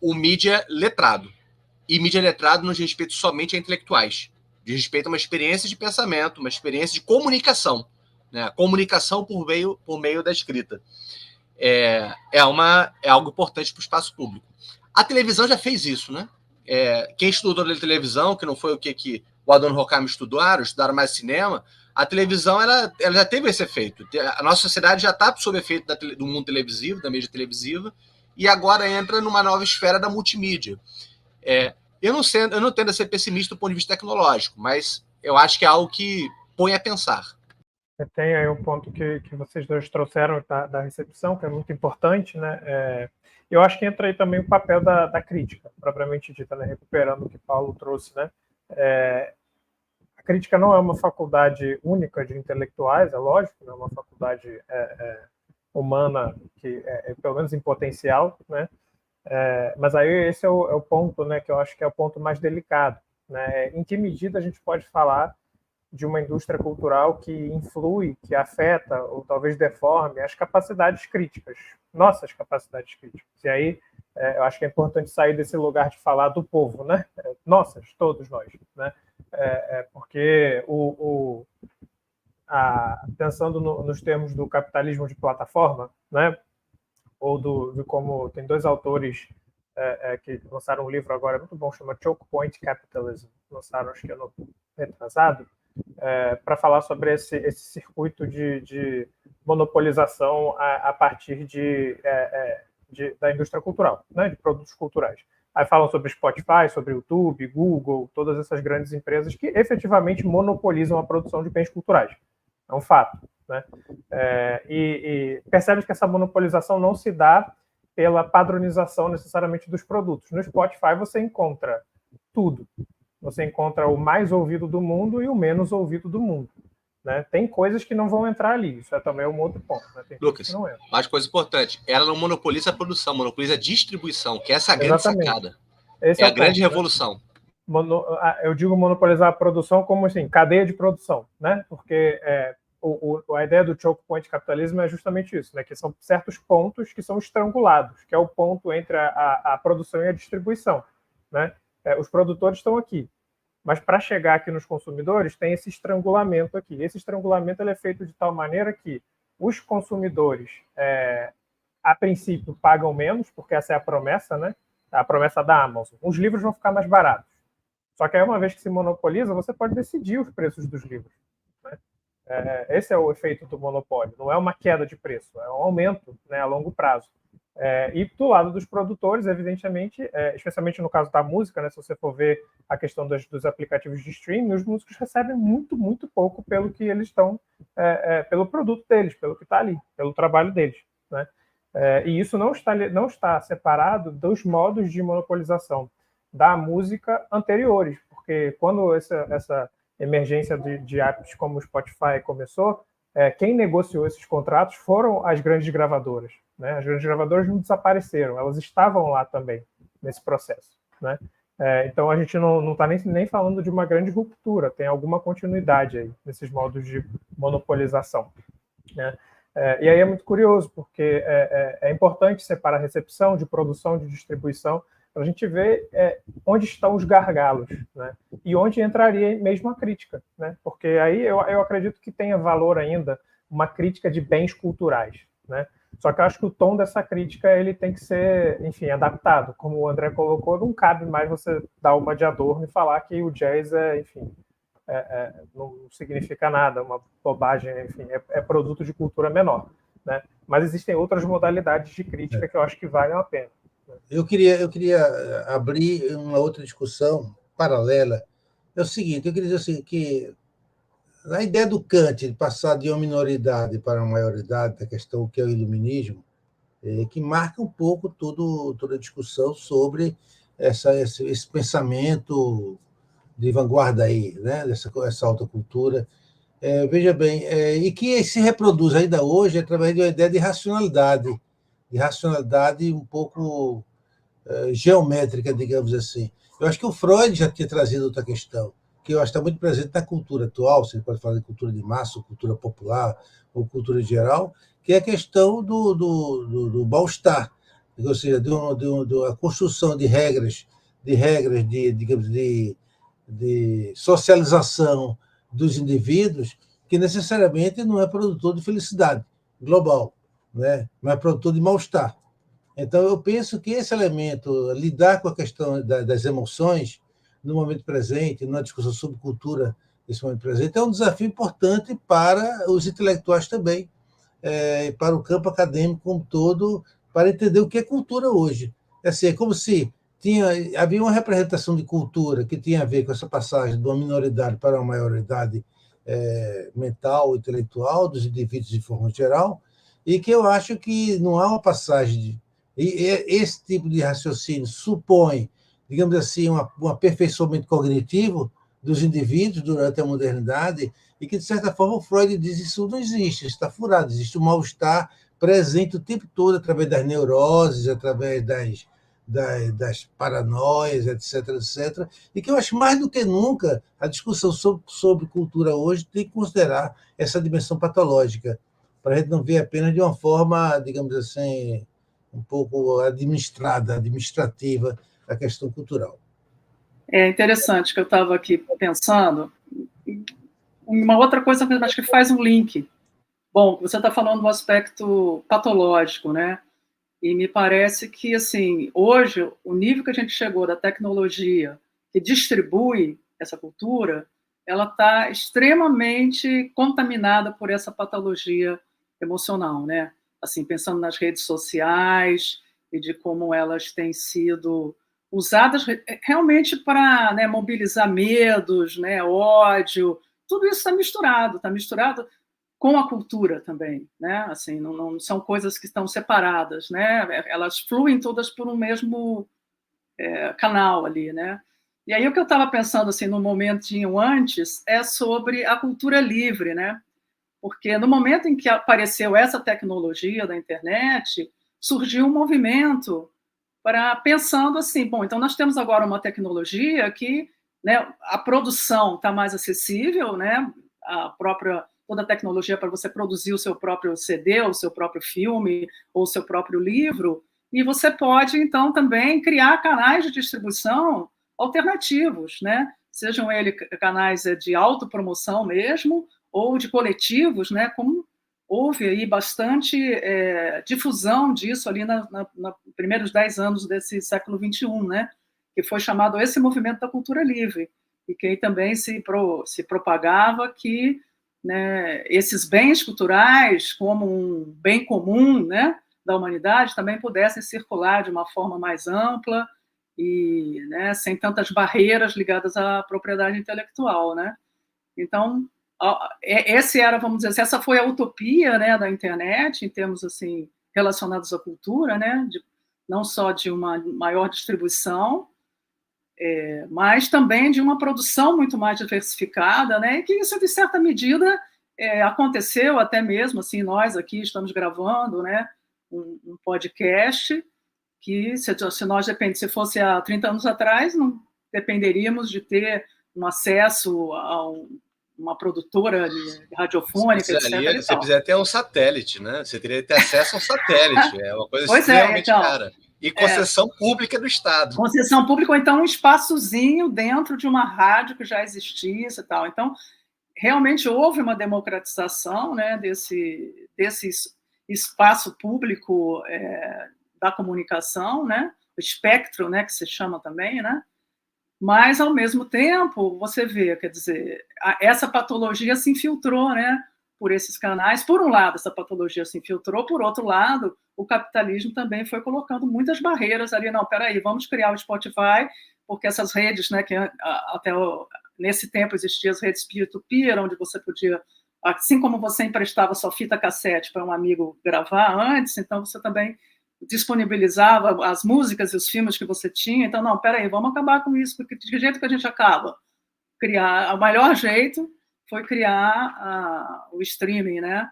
o mídia letrado. E mídia letrado não diz respeito somente a intelectuais, diz respeito a uma experiência de pensamento, uma experiência de comunicação, né? Comunicação por meio da escrita. É algo importante para o espaço público. A televisão já fez isso, né? Quem estudou na televisão, que não foi o que o Adorno e Horkheimer estudaram mais cinema, a televisão ela já teve esse efeito. A nossa sociedade já está sob efeito do mundo televisivo, da mídia televisiva, e agora entra numa nova esfera da multimídia. Eu não tendo a ser pessimista do ponto de vista tecnológico, mas eu acho que é algo que põe a pensar. Tem aí um ponto que vocês dois trouxeram da recepção, que é muito importante, né? Eu acho que entra aí também o papel da crítica, propriamente dita, né? Recuperando o que Paulo trouxe, né? A crítica não é uma faculdade única de intelectuais, é lógico, não é uma faculdade humana que pelo menos em potencial, né? Mas aí esse é o ponto, né? Que eu acho que é o ponto mais delicado, né? Em que medida a gente pode falar de uma indústria cultural que influi, que afeta ou talvez deforme as capacidades críticas, nossas capacidades críticas. E aí eu acho que é importante sair desse lugar de falar do povo, né? Nossas, todos nós, né? Porque pensando nos termos do capitalismo de plataforma, né? Ou de como tem dois autores que lançaram um livro agora muito bom, chama Choke Point Capitalism, lançaram acho que ano retrasado, para falar sobre esse circuito de monopolização a partir da indústria cultural, né, de produtos culturais. Aí falam sobre Spotify, sobre YouTube, Google, todas essas grandes empresas que efetivamente monopolizam a produção de bens culturais. É um fato, né? E percebe que essa monopolização não se dá pela padronização necessariamente dos produtos. No Spotify você encontra tudo. Você encontra o mais ouvido do mundo e o menos ouvido do mundo, né? Tem coisas que não vão entrar ali, isso é também um outro ponto, né? Tem Lucas, que não entra. Mais coisa importante, ela não monopoliza a produção, monopoliza a distribuição, que essa é a grande sacada. Esse é a grande revolução. Eu digo monopolizar a produção como assim, cadeia de produção, né? Porque a ideia do choke point capitalismo é justamente isso, né? Que são certos pontos que são estrangulados, que é o ponto entre a produção e a distribuição, né? Os produtores estão aqui, mas para chegar aqui nos consumidores tem esse estrangulamento aqui. Esse estrangulamento ele é feito de tal maneira que os consumidores, a princípio, pagam menos, porque essa é a promessa, né? A promessa da Amazon. Os livros vão ficar mais baratos. Só que aí, uma vez que se monopoliza, você pode decidir os preços dos livros, né? Esse é o efeito do monopólio. Não é uma queda de preço, é um aumento, né, a longo prazo. E do lado dos produtores, evidentemente, especialmente no caso da música, né, se você for ver a questão dos aplicativos de streaming, os músicos recebem muito, muito pouco pelo que eles estão, pelo produto deles, pelo que está ali, pelo trabalho deles, né? E isso não está separado dos modos de monopolização da música anteriores, porque quando essa emergência de apps como o Spotify começou, quem negociou esses contratos foram as grandes gravadoras, né? As grandes gravadoras não desapareceram, elas estavam lá também nesse processo, né? Então a gente não está nem falando de uma grande ruptura, tem alguma continuidade aí nesses modos de monopolização, né? E aí é muito curioso, porque é importante separar recepção de produção, de distribuição, para a gente ver onde estão os gargalos, né? E onde entraria mesmo a crítica, né? Porque aí eu acredito que tenha valor ainda uma crítica de bens culturais, né? Só que eu acho que o tom dessa crítica ele tem que ser, enfim, adaptado. Como o André colocou, não cabe mais você dar uma de Adorno e falar que o jazz enfim, não significa nada, uma bobagem, enfim, é produto de cultura menor, né? Mas existem outras modalidades de crítica que eu acho que valem a pena. Eu queria abrir uma outra discussão paralela. É o seguinte, eu queria dizer assim, que a ideia do Kant de passar de uma minoridade para uma maioridade, da questão que é o iluminismo, que marca um pouco toda a discussão sobre esse pensamento de vanguarda aí, né? Essa alta cultura. Veja bem, e que se reproduz ainda hoje através de uma ideia de racionalidade um pouco geométrica, digamos assim. Eu acho que o Freud já tinha trazido outra questão, que eu acho que está muito presente na cultura atual, você pode falar de cultura de massa, ou cultura popular, ou cultura geral, que é a questão do mal-estar, ou seja, de uma construção de regras, digamos, de socialização dos indivíduos, que necessariamente não é produtor de felicidade global, né? Não é produtor de mal-estar. Então, eu penso que esse elemento, lidar com a questão das emoções no momento presente, numa discussão sobre cultura nesse momento presente, é um desafio importante para os intelectuais também, para o campo acadêmico como todo, para entender o que é cultura hoje. Assim, é como se havia uma representação de cultura que tinha a ver com essa passagem de uma minoridade para uma maioridade mental, intelectual, dos indivíduos de forma geral, e que eu acho que não há uma passagem e esse tipo de raciocínio supõe, digamos assim, um aperfeiçoamento cognitivo dos indivíduos durante a modernidade, e que, de certa forma, o Freud diz que isso não existe, isso está furado, existe um mal-estar presente o tempo todo, através das neuroses, através das paranoias, etc., etc., e que eu acho mais do que nunca a discussão sobre cultura hoje tem que considerar essa dimensão patológica, para a gente não ver apenas de uma forma, digamos assim, um pouco administrativa, a questão cultural. É interessante que eu estava aqui pensando. Uma outra coisa que eu acho que faz um link. Bom, você está falando do aspecto patológico, né? E me parece que, assim, hoje, o nível que a gente chegou da tecnologia que distribui essa cultura, ela está extremamente contaminada por essa patologia emocional, né? Assim, pensando nas redes sociais e de como elas têm sido usadas realmente para, né, mobilizar medos, né, ódio, tudo isso está misturado com a cultura também, né? Assim, não são coisas que estão separadas, né? Elas fluem todas por um mesmo canal ali, né? E aí o que eu estava pensando assim no momentinho antes é sobre a cultura livre, né? Porque no momento em que apareceu essa tecnologia da internet, surgiu um movimento para pensando assim, bom, então nós temos agora uma tecnologia que, né, a produção está mais acessível, né? Toda a tecnologia para você produzir o seu próprio CD, o seu próprio filme, ou o seu próprio livro, e você pode, então, também criar canais de distribuição alternativos, né? Sejam eles canais de autopromoção mesmo, ou de coletivos, né? Como houve aí bastante difusão disso ali nos primeiros 10 anos desse século XXI, né? Que foi chamado esse movimento da cultura livre, e que aí também se propagava que, né, esses bens culturais, como um bem comum, né, da humanidade, também pudessem circular de uma forma mais ampla e, né, sem tantas barreiras ligadas à propriedade intelectual, né? Então, vamos dizer assim, essa foi a utopia, né, da internet, em termos assim relacionados à cultura, né, não só de uma maior distribuição, mas também de uma produção muito mais diversificada, né? E que isso, de certa medida, aconteceu até mesmo, assim, nós aqui estamos gravando, né, um podcast que, se nós se fosse há 30 anos atrás, não dependeríamos de ter um acesso a uma produtora radiofônica, etc. Você precisa ter um satélite, né? Você teria que ter acesso a um satélite, é uma coisa extremamente cara. E concessão pública do Estado. Concessão pública, ou então um espaçozinho dentro de uma rádio que já existisse e tal. Então, realmente houve uma democratização, né, desse espaço público da comunicação, né, o espectro, né, que se chama também, né? Mas, ao mesmo tempo, você vê, quer dizer, essa patologia se infiltrou, né, por esses canais. Por um lado, essa patologia se infiltrou, por outro lado, o capitalismo também foi colocando muitas barreiras ali. Não, peraí, vamos criar o Spotify, porque essas redes, né, que até nesse tempo existiam as redes peer-to-peer, onde você podia, assim como você emprestava sua fita cassete para um amigo gravar antes, então você também disponibilizava as músicas e os filmes que você tinha. Então, não, peraí, vamos acabar com isso, porque de que jeito que a gente acaba? O melhor jeito foi criar o streaming, né?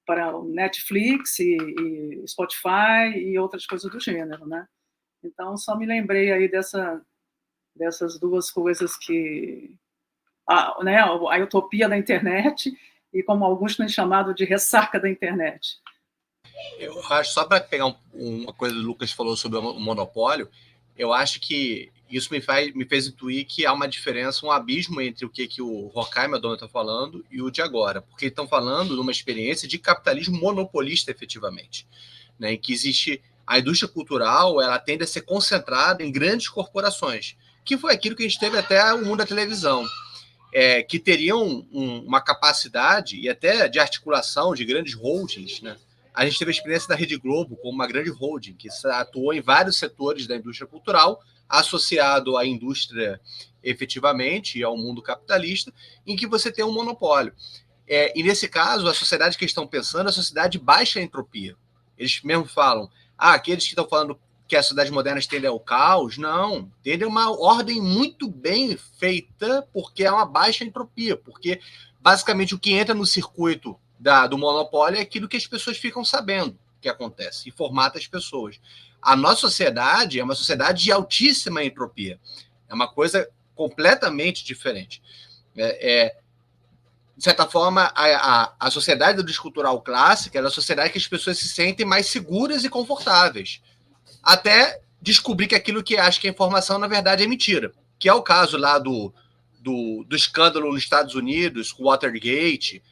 Para o Netflix e Spotify e outras coisas do gênero, né? Então, só me lembrei aí dessas duas coisas que... né, a utopia da internet e como alguns têm chamado de ressaca da internet. Eu acho, só para pegar uma coisa que o Lucas falou sobre o monopólio, eu acho que isso me fez intuir que há uma diferença, um abismo entre o que o Horkheimer está falando e o de agora, porque estão falando de uma experiência de capitalismo monopolista, efetivamente, né, em que existe a indústria cultural, ela tende a ser concentrada em grandes corporações, que foi aquilo que a gente teve até o mundo da televisão, que teriam uma capacidade e até de articulação de grandes holdings, né? A gente teve a experiência da Rede Globo como uma grande holding, que atuou em vários setores da indústria cultural, associado à indústria efetivamente e ao mundo capitalista, em que você tem um monopólio. E nesse caso, a sociedade que eles estão pensando é a sociedade de baixa entropia. Eles mesmo falam, aqueles que estão falando que as sociedades modernas tendem ao caos, não, tendem a uma ordem muito bem feita, porque há uma baixa entropia, porque basicamente o que entra no circuito do monopólio é aquilo que as pessoas ficam sabendo que acontece e formata as pessoas. A nossa sociedade é uma sociedade de altíssima entropia. É uma coisa completamente diferente. De certa forma, a sociedade do cultural clássica é a sociedade que as pessoas se sentem mais seguras e confortáveis, até descobrir que aquilo que acha que é informação, na verdade, é mentira. Que é o caso lá do escândalo nos Estados Unidos, com o Watergate.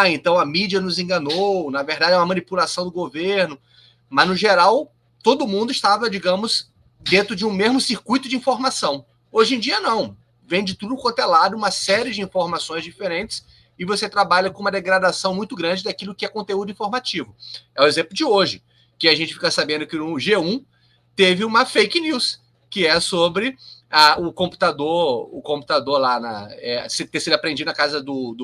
Então a mídia nos enganou, na verdade é uma manipulação do governo. Mas, no geral, todo mundo estava, digamos, dentro de um mesmo circuito de informação. Hoje em dia, não. Vem de tudo quanto é lado, uma série de informações diferentes, e você trabalha com uma degradação muito grande daquilo que é conteúdo informativo. É o exemplo de hoje, que a gente fica sabendo que no G1 teve uma fake news, que é sobre o computador lá ter sido apreendido na casa do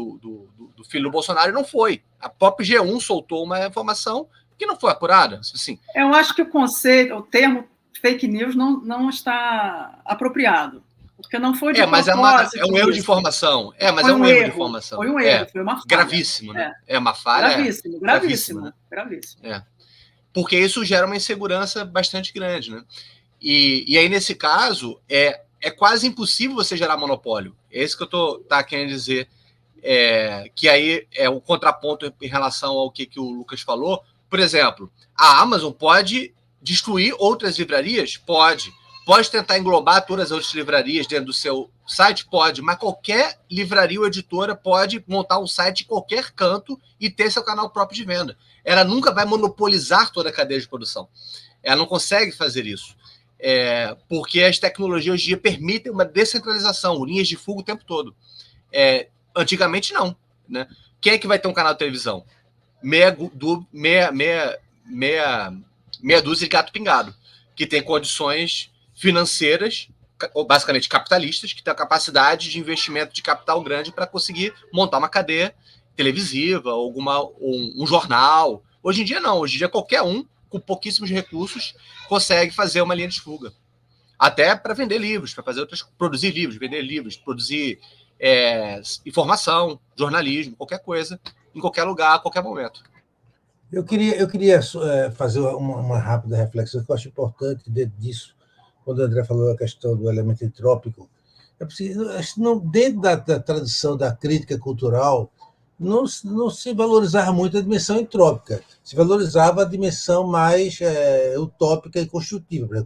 filho do Bolsonaro, e não foi. A própria G1 soltou uma informação que não foi apurada. Assim. Eu acho que o termo fake news não está apropriado, porque não foi de mas propósito. É um erro de informação. Mas é um erro de informação. Foi um erro, foi uma falha. Gravíssimo, né? É uma falha. Gravíssimo. Né? Gravíssimo. Porque isso gera uma insegurança bastante grande, né? E aí, nesse caso, é quase impossível você gerar monopólio. É isso que eu estou querendo dizer. Que aí é o contraponto em relação ao que o Lucas falou. Por exemplo, a Amazon pode destruir outras livrarias? Pode. Pode tentar englobar todas as outras livrarias dentro do seu site? Pode. Mas qualquer livraria ou editora pode montar um site em qualquer canto e ter seu canal próprio de venda. Ela nunca vai monopolizar toda a cadeia de produção. Ela não consegue fazer isso. Porque as tecnologias hoje em dia permitem uma descentralização, linhas de fuga o tempo todo. Antigamente, não. Né? Quem é que vai ter um canal de televisão? Meia dúzia de gato pingado, que tem condições financeiras, ou basicamente capitalistas, que tem a capacidade de investimento de capital grande para conseguir montar uma cadeia televisiva, ou um jornal. Hoje em dia, não. Hoje em dia, qualquer um, com pouquíssimos recursos, consegue fazer uma linha de fuga. Até para vender livros, para produzir livros, vender livros, produzir informação, jornalismo, qualquer coisa, em qualquer lugar, a qualquer momento. Eu queria fazer uma rápida reflexão que eu acho importante dentro disso, quando o André falou a questão do elemento entrópico. Dentro da tradição da crítica cultural, não se valorizava muito a dimensão entrópica, se valorizava a dimensão mais utópica e construtiva.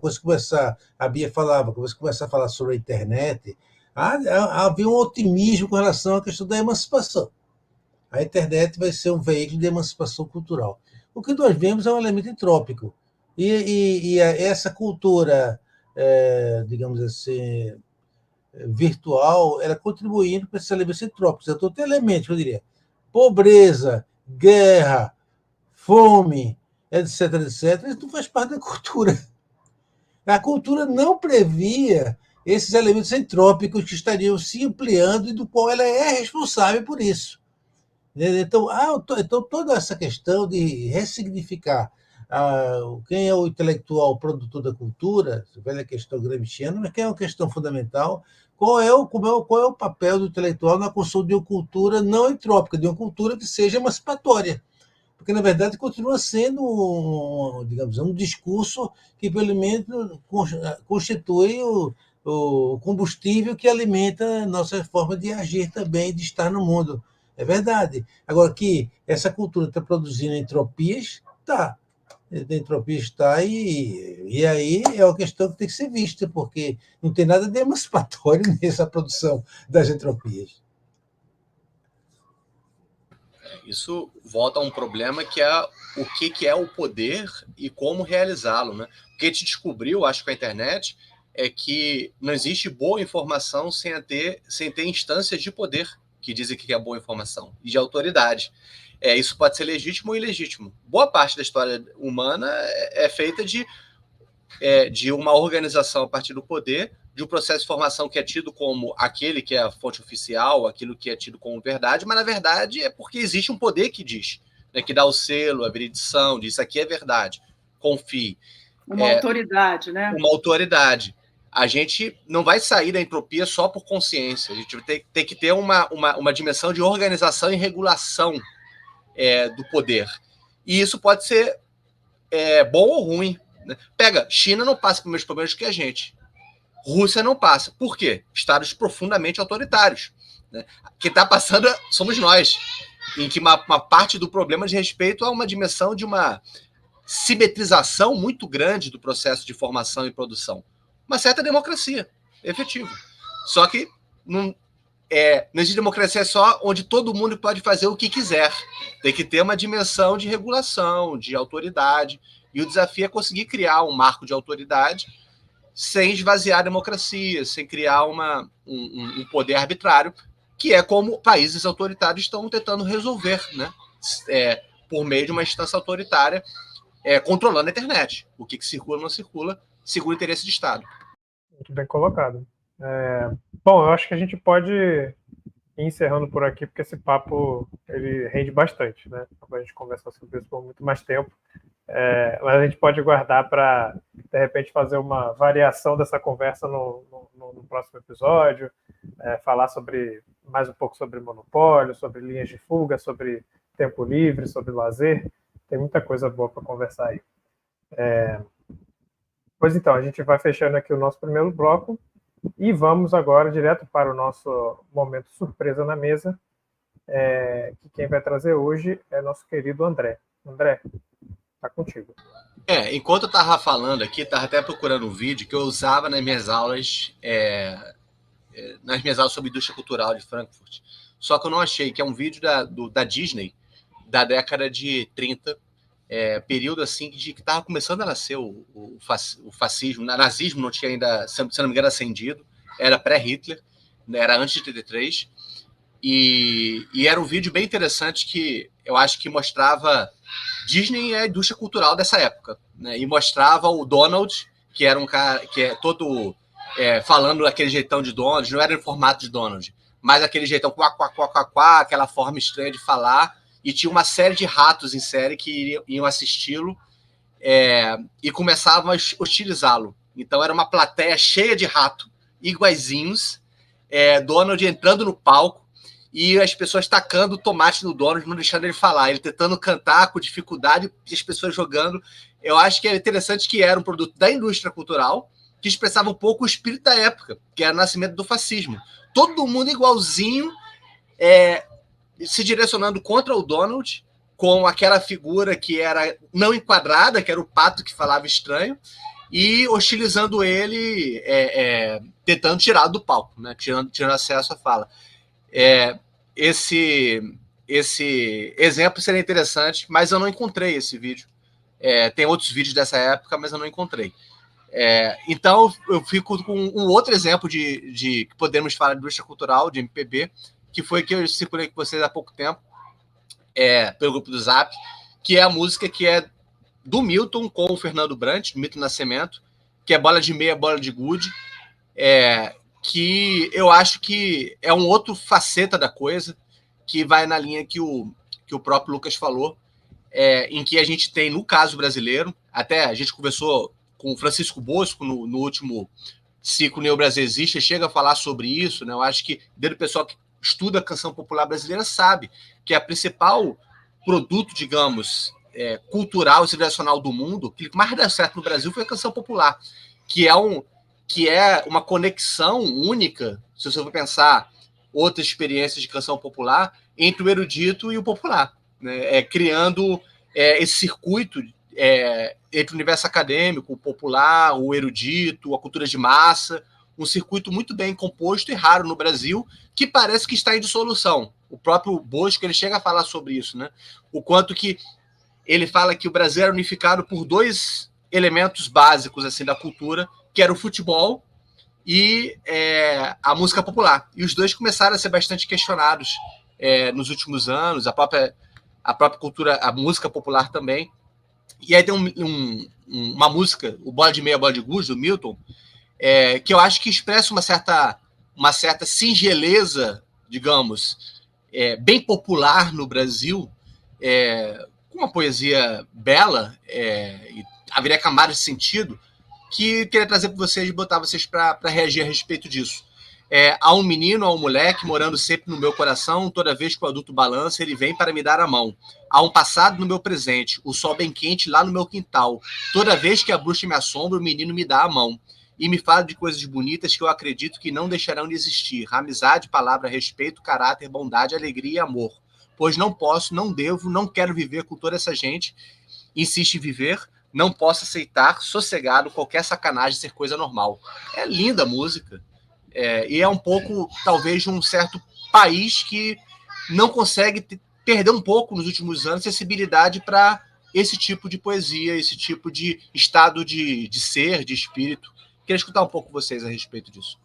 A Bia falava, quando você começar a falar sobre a internet, havia um otimismo com relação à questão da emancipação. A internet vai ser um veículo de emancipação cultural. O que nós vemos é um elemento entrópico. E essa cultura, digamos assim, virtual, ela contribuindo para esses elementos entrópicos. Então, tem elementos, eu diria, pobreza, guerra, fome, etc., etc., isso não faz parte da cultura. A cultura não previa esses elementos entrópicos que estariam se ampliando e do qual ela é responsável por isso. Então, toda essa questão de ressignificar quem é o intelectual produtor da cultura, velha questão gramsciana, mas quem é uma questão fundamental, qual é o papel do intelectual na construção de uma cultura não entrópica, de uma cultura que seja emancipatória. Porque, na verdade, continua sendo, digamos, um discurso que, pelo menos, constitui o combustível que alimenta a nossa forma de agir também, de estar no mundo. É verdade. Agora, que essa cultura está produzindo entropias, está. A entropia está, e aí é uma questão que tem que ser vista, porque não tem nada de emancipatório nessa produção das entropias. Isso volta a um problema que é o que é o poder e como realizá-lo, né? O que a gente descobriu, acho, com a internet, é que não existe boa informação sem ter instâncias de poder que dizem que é boa informação e de autoridade. Isso pode ser legítimo ou ilegítimo. Boa parte da história humana é feita de uma organização a partir do poder, de um processo de formação que é tido como aquele que é a fonte oficial, aquilo que é tido como verdade, mas na verdade é porque existe um poder que diz, né, que dá o selo, a veridição, diz isso aqui é verdade, confie. Uma autoridade, né? Uma autoridade. A gente não vai sair da entropia só por consciência, a gente tem que ter uma dimensão de organização e regulação do poder. E isso pode ser bom ou ruim. Né? Pega, China não passa pelos mesmos problemas que a gente. Rússia não passa. Por quê? Estados profundamente autoritários. Né? Quem está passando somos nós. Em que uma parte do problema diz respeito a uma dimensão de uma simetrização muito grande do processo de formação e produção. Uma certa democracia, efetiva. Só que não existe democracia só onde todo mundo pode fazer o que quiser. Tem que ter uma dimensão de regulação, de autoridade. E o desafio é conseguir criar um marco de autoridade sem esvaziar a democracia, sem criar um poder arbitrário, que é como países autoritários estão tentando resolver, né? Por meio de uma instância autoritária controlando a internet. O que circula ou não circula, segundo o interesse de Estado. Muito bem colocado. Bom, eu acho que a gente pode ir encerrando por aqui, porque esse papo ele rende bastante, né? A gente conversar sobre isso por muito mais tempo. Mas a gente pode guardar para, de repente, fazer uma variação dessa conversa no próximo episódio, falar mais um pouco sobre monopólio, sobre linhas de fuga, sobre tempo livre, sobre lazer. Tem muita coisa boa para conversar aí. Pois então, a gente vai fechando aqui o nosso primeiro bloco e vamos agora direto para o nosso momento surpresa na mesa, que quem vai trazer hoje é nosso querido André. André, tá contigo. Enquanto eu estava falando aqui, estava até procurando um vídeo que eu usava nas minhas aulas sobre indústria cultural de Frankfurt. Só que eu não achei, que é um vídeo da Disney, da década de 30, período assim que estava começando a nascer o fascismo. O nazismo não tinha ainda, se não me engano, ascendido, era pré-Hitler, né, era antes de 33, e era um vídeo bem interessante que eu acho que mostrava Disney e a indústria cultural dessa época, né, e mostrava o Donald, que era um cara que é todo falando daquele jeitão de Donald, não era em formato de Donald, mas aquele jeitão quá, quá, quá, quá, quá, aquela forma estranha de falar. E tinha uma série de ratos em série que iam assisti-lo e começavam a hostilizá-lo. Então era uma plateia cheia de rato, iguaizinhos, Donald entrando no palco e as pessoas tacando tomate no Donald, não deixando ele falar, ele tentando cantar com dificuldade e as pessoas jogando. Eu acho que é interessante que era um produto da indústria cultural que expressava um pouco o espírito da época, que era o nascimento do fascismo. Todo mundo igualzinho, se direcionando contra o Donald, com aquela figura que era não enquadrada, que era o pato que falava estranho, e hostilizando ele, tentando tirá-lo do palco, né? tirando acesso à fala. Esse exemplo seria interessante, mas eu não encontrei esse vídeo. Tem outros vídeos dessa época, mas eu não encontrei. Então, eu fico com um outro exemplo de que podemos falar de indústria cultural, de MPB, que foi que eu circulei com vocês há pouco tempo, pelo grupo do Zap, que é a música que é do Milton com o Fernando Brant, do Milton Nascimento, que é Bola de Meia, Bola de Gude, que eu acho que é um outro faceta da coisa, que vai na linha que o próprio Lucas falou, em que a gente tem, no caso brasileiro, até a gente conversou com o Francisco Bosco no último ciclo Neo Brasil Existe, chega a falar sobre isso, né? Eu acho que dentro do pessoal que estuda a canção popular brasileira sabe que a principal produto, digamos, cultural e civilizacional do mundo, que mais deu certo no Brasil foi a canção popular, que é uma conexão única, se você for pensar outras experiências de canção popular, entre o erudito e o popular, né? Criando esse circuito entre o universo acadêmico, o popular, o erudito, a cultura de massa, um circuito muito bem composto e raro no Brasil, que parece que está em dissolução. O próprio Bosco, ele chega a falar sobre isso, né? O quanto que ele fala que o Brasil era unificado por dois elementos básicos assim da cultura, que era o futebol e a música popular. E os dois começaram a ser bastante questionados nos últimos anos, a própria cultura, a música popular também. E aí tem uma música, o Bola de Meia, Bola de Gude, do Milton, que eu acho que expressa uma certa singeleza, digamos, bem popular no Brasil, com uma poesia bela, e haveria camadas de sentido, que queria trazer para vocês e botar vocês para reagir a respeito disso. Há um menino, há um moleque morando sempre no meu coração, toda vez que o adulto balança, ele vem para me dar a mão. Há um passado no meu presente, o sol bem quente lá no meu quintal. Toda vez que a bruxa me assombra, o menino me dá a mão. E me fala de coisas bonitas que eu acredito que não deixarão de existir. Amizade, palavra, respeito, caráter, bondade, alegria e amor. Pois não posso, não devo, não quero viver com toda essa gente. Insiste em viver, não posso aceitar, sossegado, qualquer sacanagem ser coisa normal. É linda a música. E é um pouco, talvez, de um certo país que não consegue perder um pouco nos últimos anos sensibilidade para esse tipo de poesia, esse tipo de estado de ser, de espírito. Queria escutar um pouco vocês a respeito disso.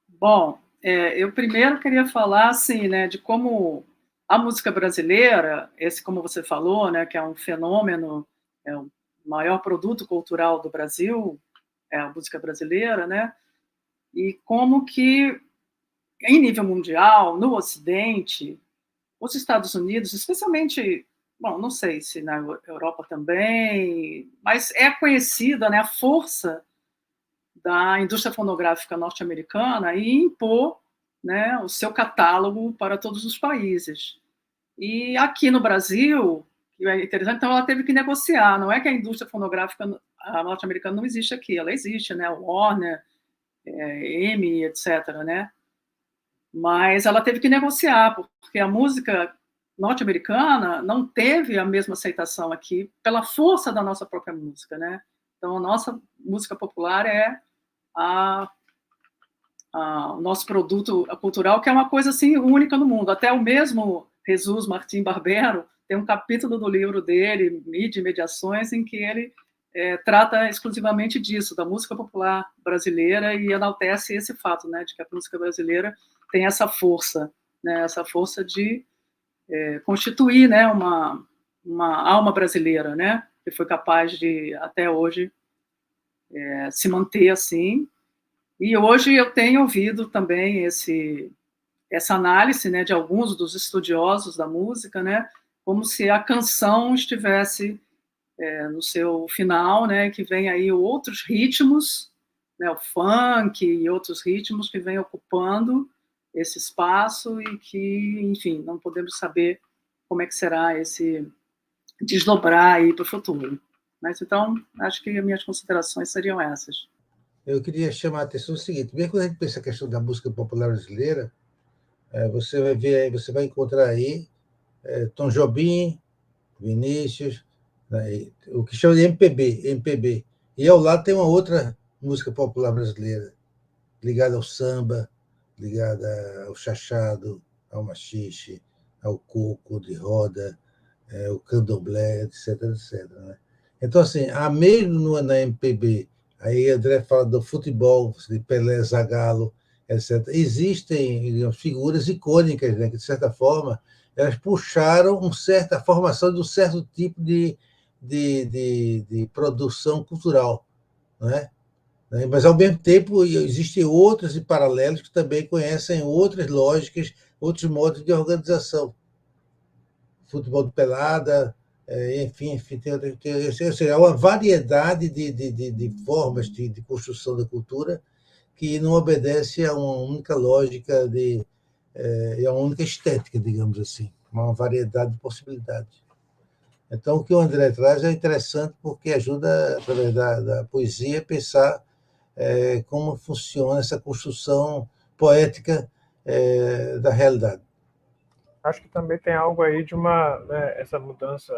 Bom, eu primeiro queria falar assim, né, de como a música brasileira, esse, como você falou, né, que é um fenômeno, é o maior produto cultural do Brasil, é a música brasileira, né, e como que, em nível mundial, no Ocidente, os Estados Unidos, especialmente, bom, não sei se na Europa também, mas é conhecida, né, a força da indústria fonográfica norte-americana e impor, né, o seu catálogo para todos os países. E aqui no Brasil, que é interessante, então ela teve que negociar, não é que a indústria fonográfica norte-americana não existe aqui, ela existe, né, o Warner, EMI, etc., né? Mas ela teve que negociar, porque a música norte-americana não teve a mesma aceitação aqui pela força da nossa própria música, né? Então, a nossa música popular é o nosso produto cultural, que é uma coisa assim única no mundo. Até o mesmo Jesus Martim Barbero tem um capítulo do livro dele, Mídia e Mediações, em que ele trata exclusivamente disso, da música popular brasileira, e enaltece esse fato, né, de que a música brasileira tem essa força, né, essa força de constituir, né, uma alma brasileira, né, que foi capaz de, até hoje, se manter assim. E hoje eu tenho ouvido também essa análise, né, de alguns dos estudiosos da música, né, como se a canção estivesse no seu final, né, que vem aí outros ritmos, né, o funk e outros ritmos que vêm ocupando esse espaço e que, enfim, não podemos saber como é que será esse desdobrar aí para o futuro. Mas, então, acho que as minhas considerações seriam essas. Eu queria chamar a atenção do seguinte: mesmo quando a gente pensa a questão da música popular brasileira, você vai ver, você vai encontrar aí Tom Jobim, Vinícius, né, o que chama de MPB. E ao lado tem uma outra música popular brasileira, ligada ao samba, ligada ao chachado, ao machixe, ao coco de roda, o candomblé, etc, etc. Né? Então, assim, mesmo na MPB, aí André fala do futebol, de Pelé, Zagallo, etc. Existem, digamos, figuras icônicas, né, que, de certa forma, elas puxaram a formação de um certo tipo de produção cultural, não é? Mas, ao mesmo tempo, existem outros e paralelos que também conhecem outras lógicas, outros modos de organização. Futebol de pelada, enfim, ou seja, uma variedade de formas de construção da cultura que não obedece a uma única lógica e a uma única estética, digamos assim, uma variedade de possibilidades. Então, o que o André traz é interessante porque ajuda, através da poesia, a pensar como funciona essa construção poética da realidade. Acho que também tem algo aí de né, essa mudança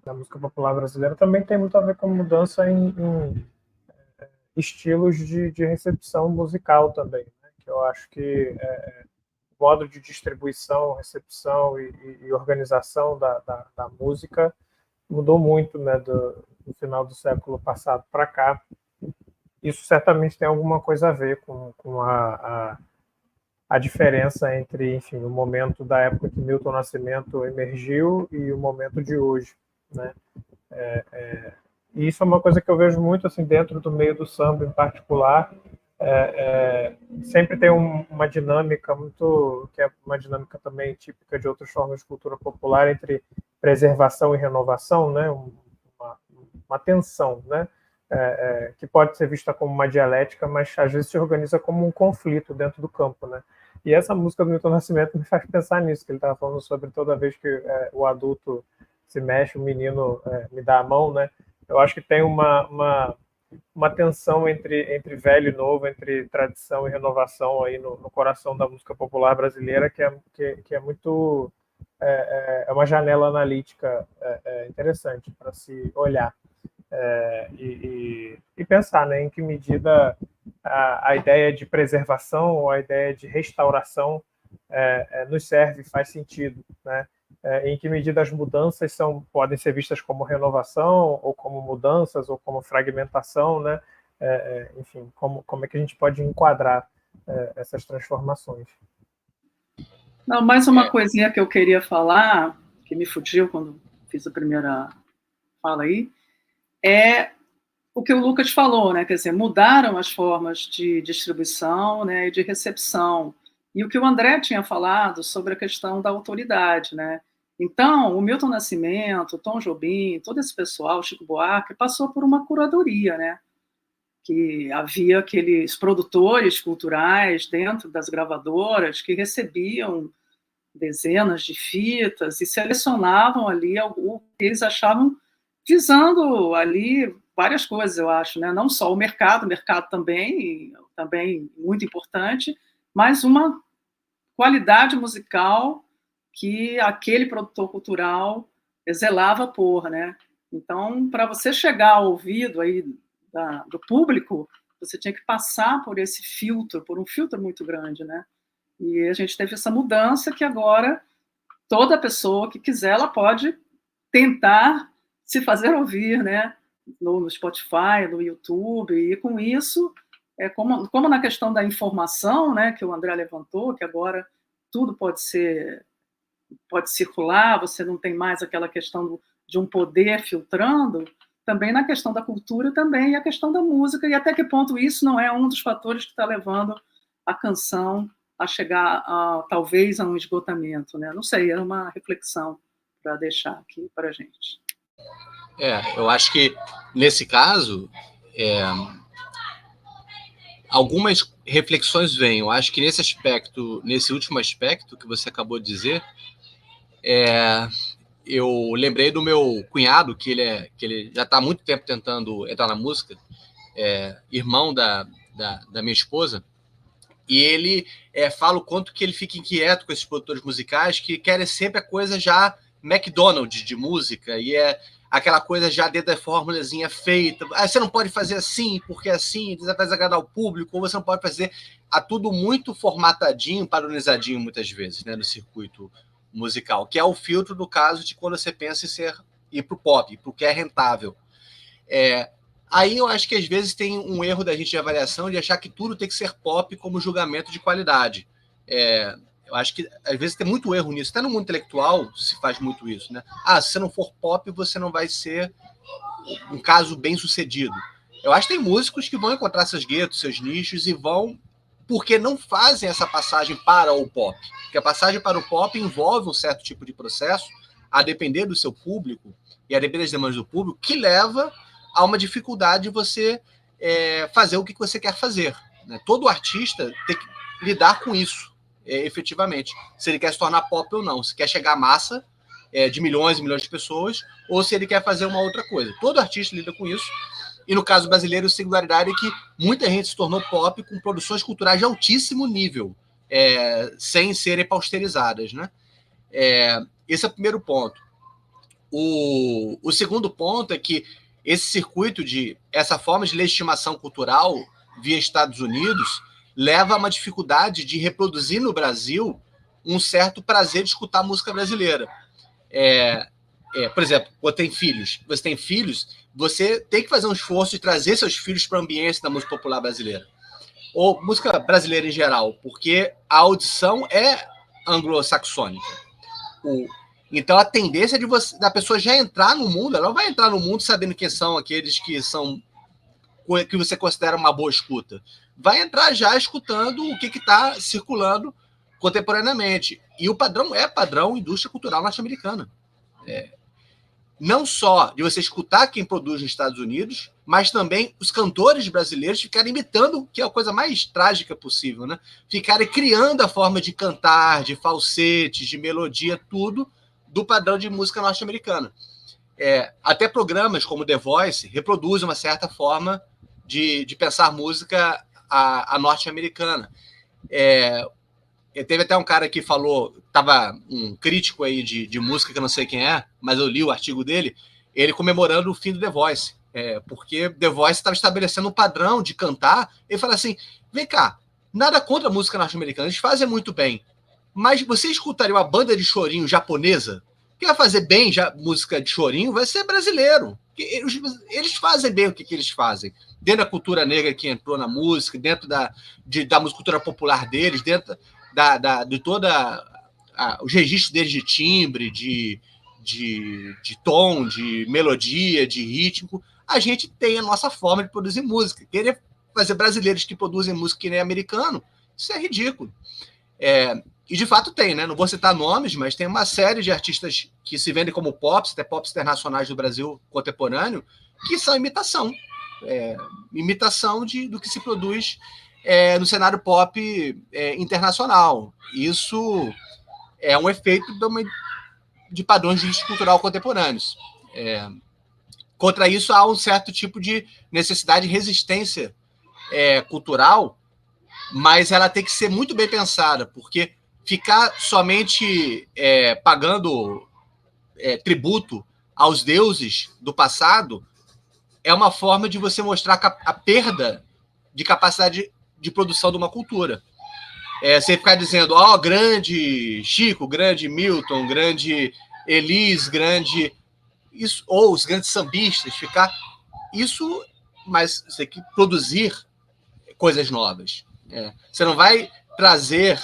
da música popular brasileira também tem muito a ver com mudança em estilos de recepção musical também, né? Que eu acho que o modo de distribuição, recepção e organização da música mudou muito, né, do final do século passado para cá. Isso certamente tem alguma coisa a ver com a diferença entre, enfim, o momento da época que Milton Nascimento emergiu e o momento de hoje, né? E isso é uma coisa que eu vejo muito assim dentro do meio do samba em particular. Sempre tem uma dinâmica muito, que é uma dinâmica também típica de outras formas de cultura popular, entre preservação e renovação, né? Uma tensão, né? Que pode ser vista como uma dialética, mas às vezes se organiza como um conflito dentro do campo, né? E essa música do Milton Nascimento me faz pensar nisso, que ele estava falando sobre toda vez que o adulto se mexe, o menino me dá a mão, né? Eu acho que tem uma tensão entre velho e novo, entre tradição e renovação aí no coração da música popular brasileira, que é muito uma janela analítica interessante para se olhar e pensar, né, em que medida a ideia de preservação ou a ideia de restauração nos serve, faz sentido, né? Em que medida as mudanças podem ser vistas como renovação, ou como mudanças, ou como fragmentação, né? Enfim, como é que a gente pode enquadrar essas transformações? Não, mais uma coisinha que eu queria falar, que me fugiu quando fiz a primeira fala aí, é o que o Lucas falou, né? Quer dizer, mudaram as formas de distribuição, né, e de recepção. E o que o André tinha falado sobre a questão da autoridade, né? Então, o Milton Nascimento, o Tom Jobim, todo esse pessoal, Chico Buarque, passou por uma curadoria, né? Que havia aqueles produtores culturais dentro das gravadoras que recebiam dezenas de fitas e selecionavam ali o que eles achavam, visando ali várias coisas, eu acho, né? Não só o mercado também muito importante, mas uma qualidade musical que aquele produtor cultural zelava por, né? Então, para você chegar ao ouvido aí do público, você tinha que passar por esse filtro, por um filtro muito grande, né? E a gente teve essa mudança que agora toda pessoa que quiser, ela pode tentar se fazer ouvir, né? No Spotify, no YouTube, e com isso, como na questão da informação, né, que o André levantou, que agora tudo pode circular, você não tem mais aquela questão de um poder filtrando, também na questão da cultura também, e a questão da música, e até que ponto isso não é um dos fatores que está levando a canção a chegar, talvez, a um esgotamento, né? Não sei, é uma reflexão para deixar aqui para a gente. Eu acho que, nesse caso, algumas reflexões vêm. Eu acho que nesse último aspecto que você acabou de dizer, eu lembrei do meu cunhado, que ele já está há muito tempo tentando entrar na música, irmão da minha esposa, e ele fala o quanto que ele fica inquieto com esses produtores musicais que querem sempre a coisa já McDonald's de música, e aquela coisa já dentro da formulazinha feita. Você não pode fazer assim, porque assim vai desagradar o público, ou você não pode fazer tudo muito formatadinho, padronizadinho muitas vezes, né, no circuito musical, que é o filtro do caso de quando você pensa em ir para o pop, para o que é rentável. Aí eu acho que às vezes tem um erro da gente de avaliação de achar que tudo tem que ser pop como julgamento de qualidade. Eu acho que às vezes tem muito erro nisso. Até no mundo intelectual se faz muito isso, né? Se você não for pop, você não vai ser um caso bem sucedido. Eu acho que tem músicos que vão encontrar seus guetos, seus nichos, e vão porque não fazem essa passagem para o pop. Porque a passagem para o pop envolve um certo tipo de processo, a depender do seu público, e a depender das demandas do público, que leva a uma dificuldade de você fazer o que você quer fazer. Né? Todo artista tem que lidar com isso, efetivamente. Se ele quer se tornar pop ou não, se quer chegar à massa de milhões e milhões de pessoas, ou se ele quer fazer uma outra coisa. Todo artista lida com isso. E no caso brasileiro, a singularidade é que muita gente se tornou pop com produções culturais de altíssimo nível, sem serem pausterizadas. Né? Esse é o primeiro ponto. O segundo ponto é que esse circuito essa forma de legitimação cultural via Estados Unidos leva a uma dificuldade de reproduzir no Brasil um certo prazer de escutar música brasileira. Por exemplo, você tem filhos, você tem que fazer um esforço de trazer seus filhos para a ambiência da música popular brasileira. Ou música brasileira em geral, porque a audição é anglo-saxônica. Então, a tendência da pessoa já entrar no mundo, ela não vai entrar no mundo sabendo quem são aqueles que você considera uma boa escuta. Vai entrar já escutando o que está circulando contemporaneamente. E o padrão é padrão indústria cultural norte-americana. Não só de você escutar quem produz nos Estados Unidos, mas também os cantores brasileiros ficarem imitando, que é a coisa mais trágica possível, né? Ficarem criando a forma de cantar, de falsetes, de melodia, tudo do padrão de música norte-americana. Até programas como The Voice reproduzem uma certa forma de pensar música a norte-americana. Teve até um cara que falou, estava um crítico aí de música, que eu não sei quem é, mas eu li o artigo dele, ele comemorando o fim do The Voice, porque The Voice estava estabelecendo um padrão de cantar. Ele fala assim, vem cá, nada contra a música norte-americana, eles fazem muito bem, mas você escutaria uma banda de chorinho japonesa? Quem vai fazer bem música de chorinho vai ser brasileiro. Eles fazem bem o que eles fazem. Dentro da cultura negra que entrou na música, dentro da cultura popular deles, dentro de toda os registros deles de timbre, de tom, de melodia, de ritmo. A gente tem a nossa forma de produzir música. Querer fazer brasileiros que produzem música que nem americano, isso é ridículo. E de fato tem, né? Não vou citar nomes, mas tem uma série de artistas que se vendem como pops, até pops internacionais do Brasil contemporâneo, que são imitação. Imitação do que se produz no cenário pop internacional. Isso é um efeito de padrões de justiça cultural contemporâneos. Contra isso, há um certo tipo de necessidade de resistência cultural, mas ela tem que ser muito bem pensada, porque ficar somente pagando tributo aos deuses do passado é uma forma de você mostrar a perda de capacidade de produção de uma cultura. Você ficar dizendo, grande Chico, grande Milton, grande Elis, grande... Isso, ou os grandes sambistas, isso, mas você tem que produzir coisas novas. Você não vai trazer,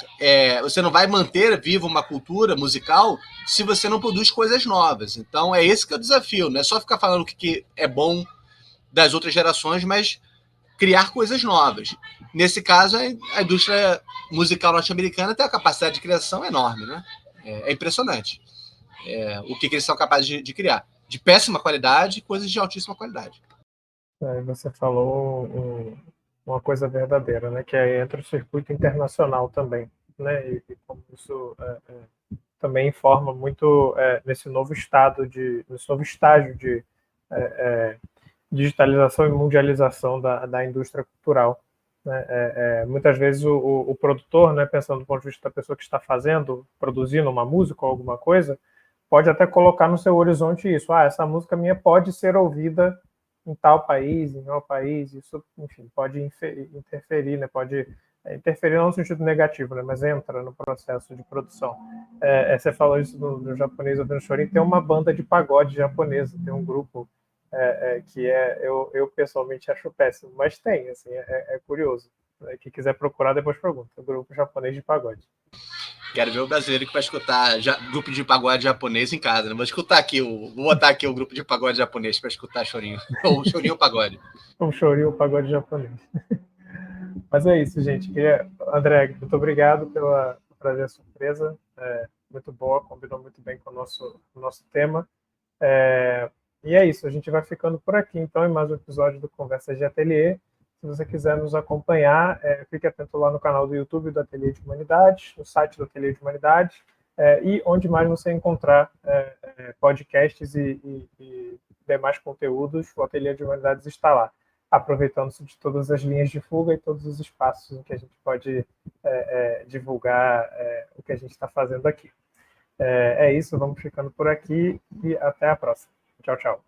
você não vai manter viva uma cultura musical se você não produz coisas novas. Então, esse que é o desafio. Não é só ficar falando o que é bom das outras gerações, mas criar coisas novas. Nesse caso, a indústria musical norte-americana tem uma capacidade de criação enorme, né? É impressionante o que eles são capazes de criar. De péssima qualidade, coisas de altíssima qualidade. Você falou uma coisa verdadeira, né? Que entra o circuito internacional também, né? E como isso também informa muito nesse novo estágio de digitalização e mundialização da indústria cultural. Né? Muitas vezes o produtor, né, pensando do ponto de vista da pessoa que está produzindo uma música ou alguma coisa, pode até colocar no seu horizonte isso. Essa música minha pode ser ouvida em tal país, em tal país. Isso, enfim, pode interferir, né? Pode interferir não no sentido negativo, né? Mas entra no processo de produção. Você falou isso no japonês ouvindo chorinho. Tem uma banda de pagode japonesa, tem um grupo que eu pessoalmente acho péssimo, mas tem, assim, é curioso. Quem quiser procurar, depois pergunta. O grupo japonês de pagode. Quero ver o brasileiro que vai escutar grupo de pagode japonês em casa. Né? Vou botar aqui o grupo de pagode japonês para escutar chorinho. Ou chorinho ou pagode. Um chorinho ou pagode japonês. Mas é isso, gente. André, muito obrigado pela prazer surpresa. Muito boa, combinou muito bem com o nosso tema. E é isso, a gente vai ficando por aqui, então, em mais um episódio do Conversas de Ateliê. Se você quiser nos acompanhar, fique atento lá no canal do YouTube do Ateliê de Humanidades, no site do Ateliê de Humanidades, e onde mais você encontrar podcasts e demais conteúdos, o Ateliê de Humanidades está lá, aproveitando-se de todas as linhas de fuga e todos os espaços em que a gente pode divulgar o que a gente está fazendo aqui. É isso, vamos ficando por aqui e até a próxima. Tchau, tchau.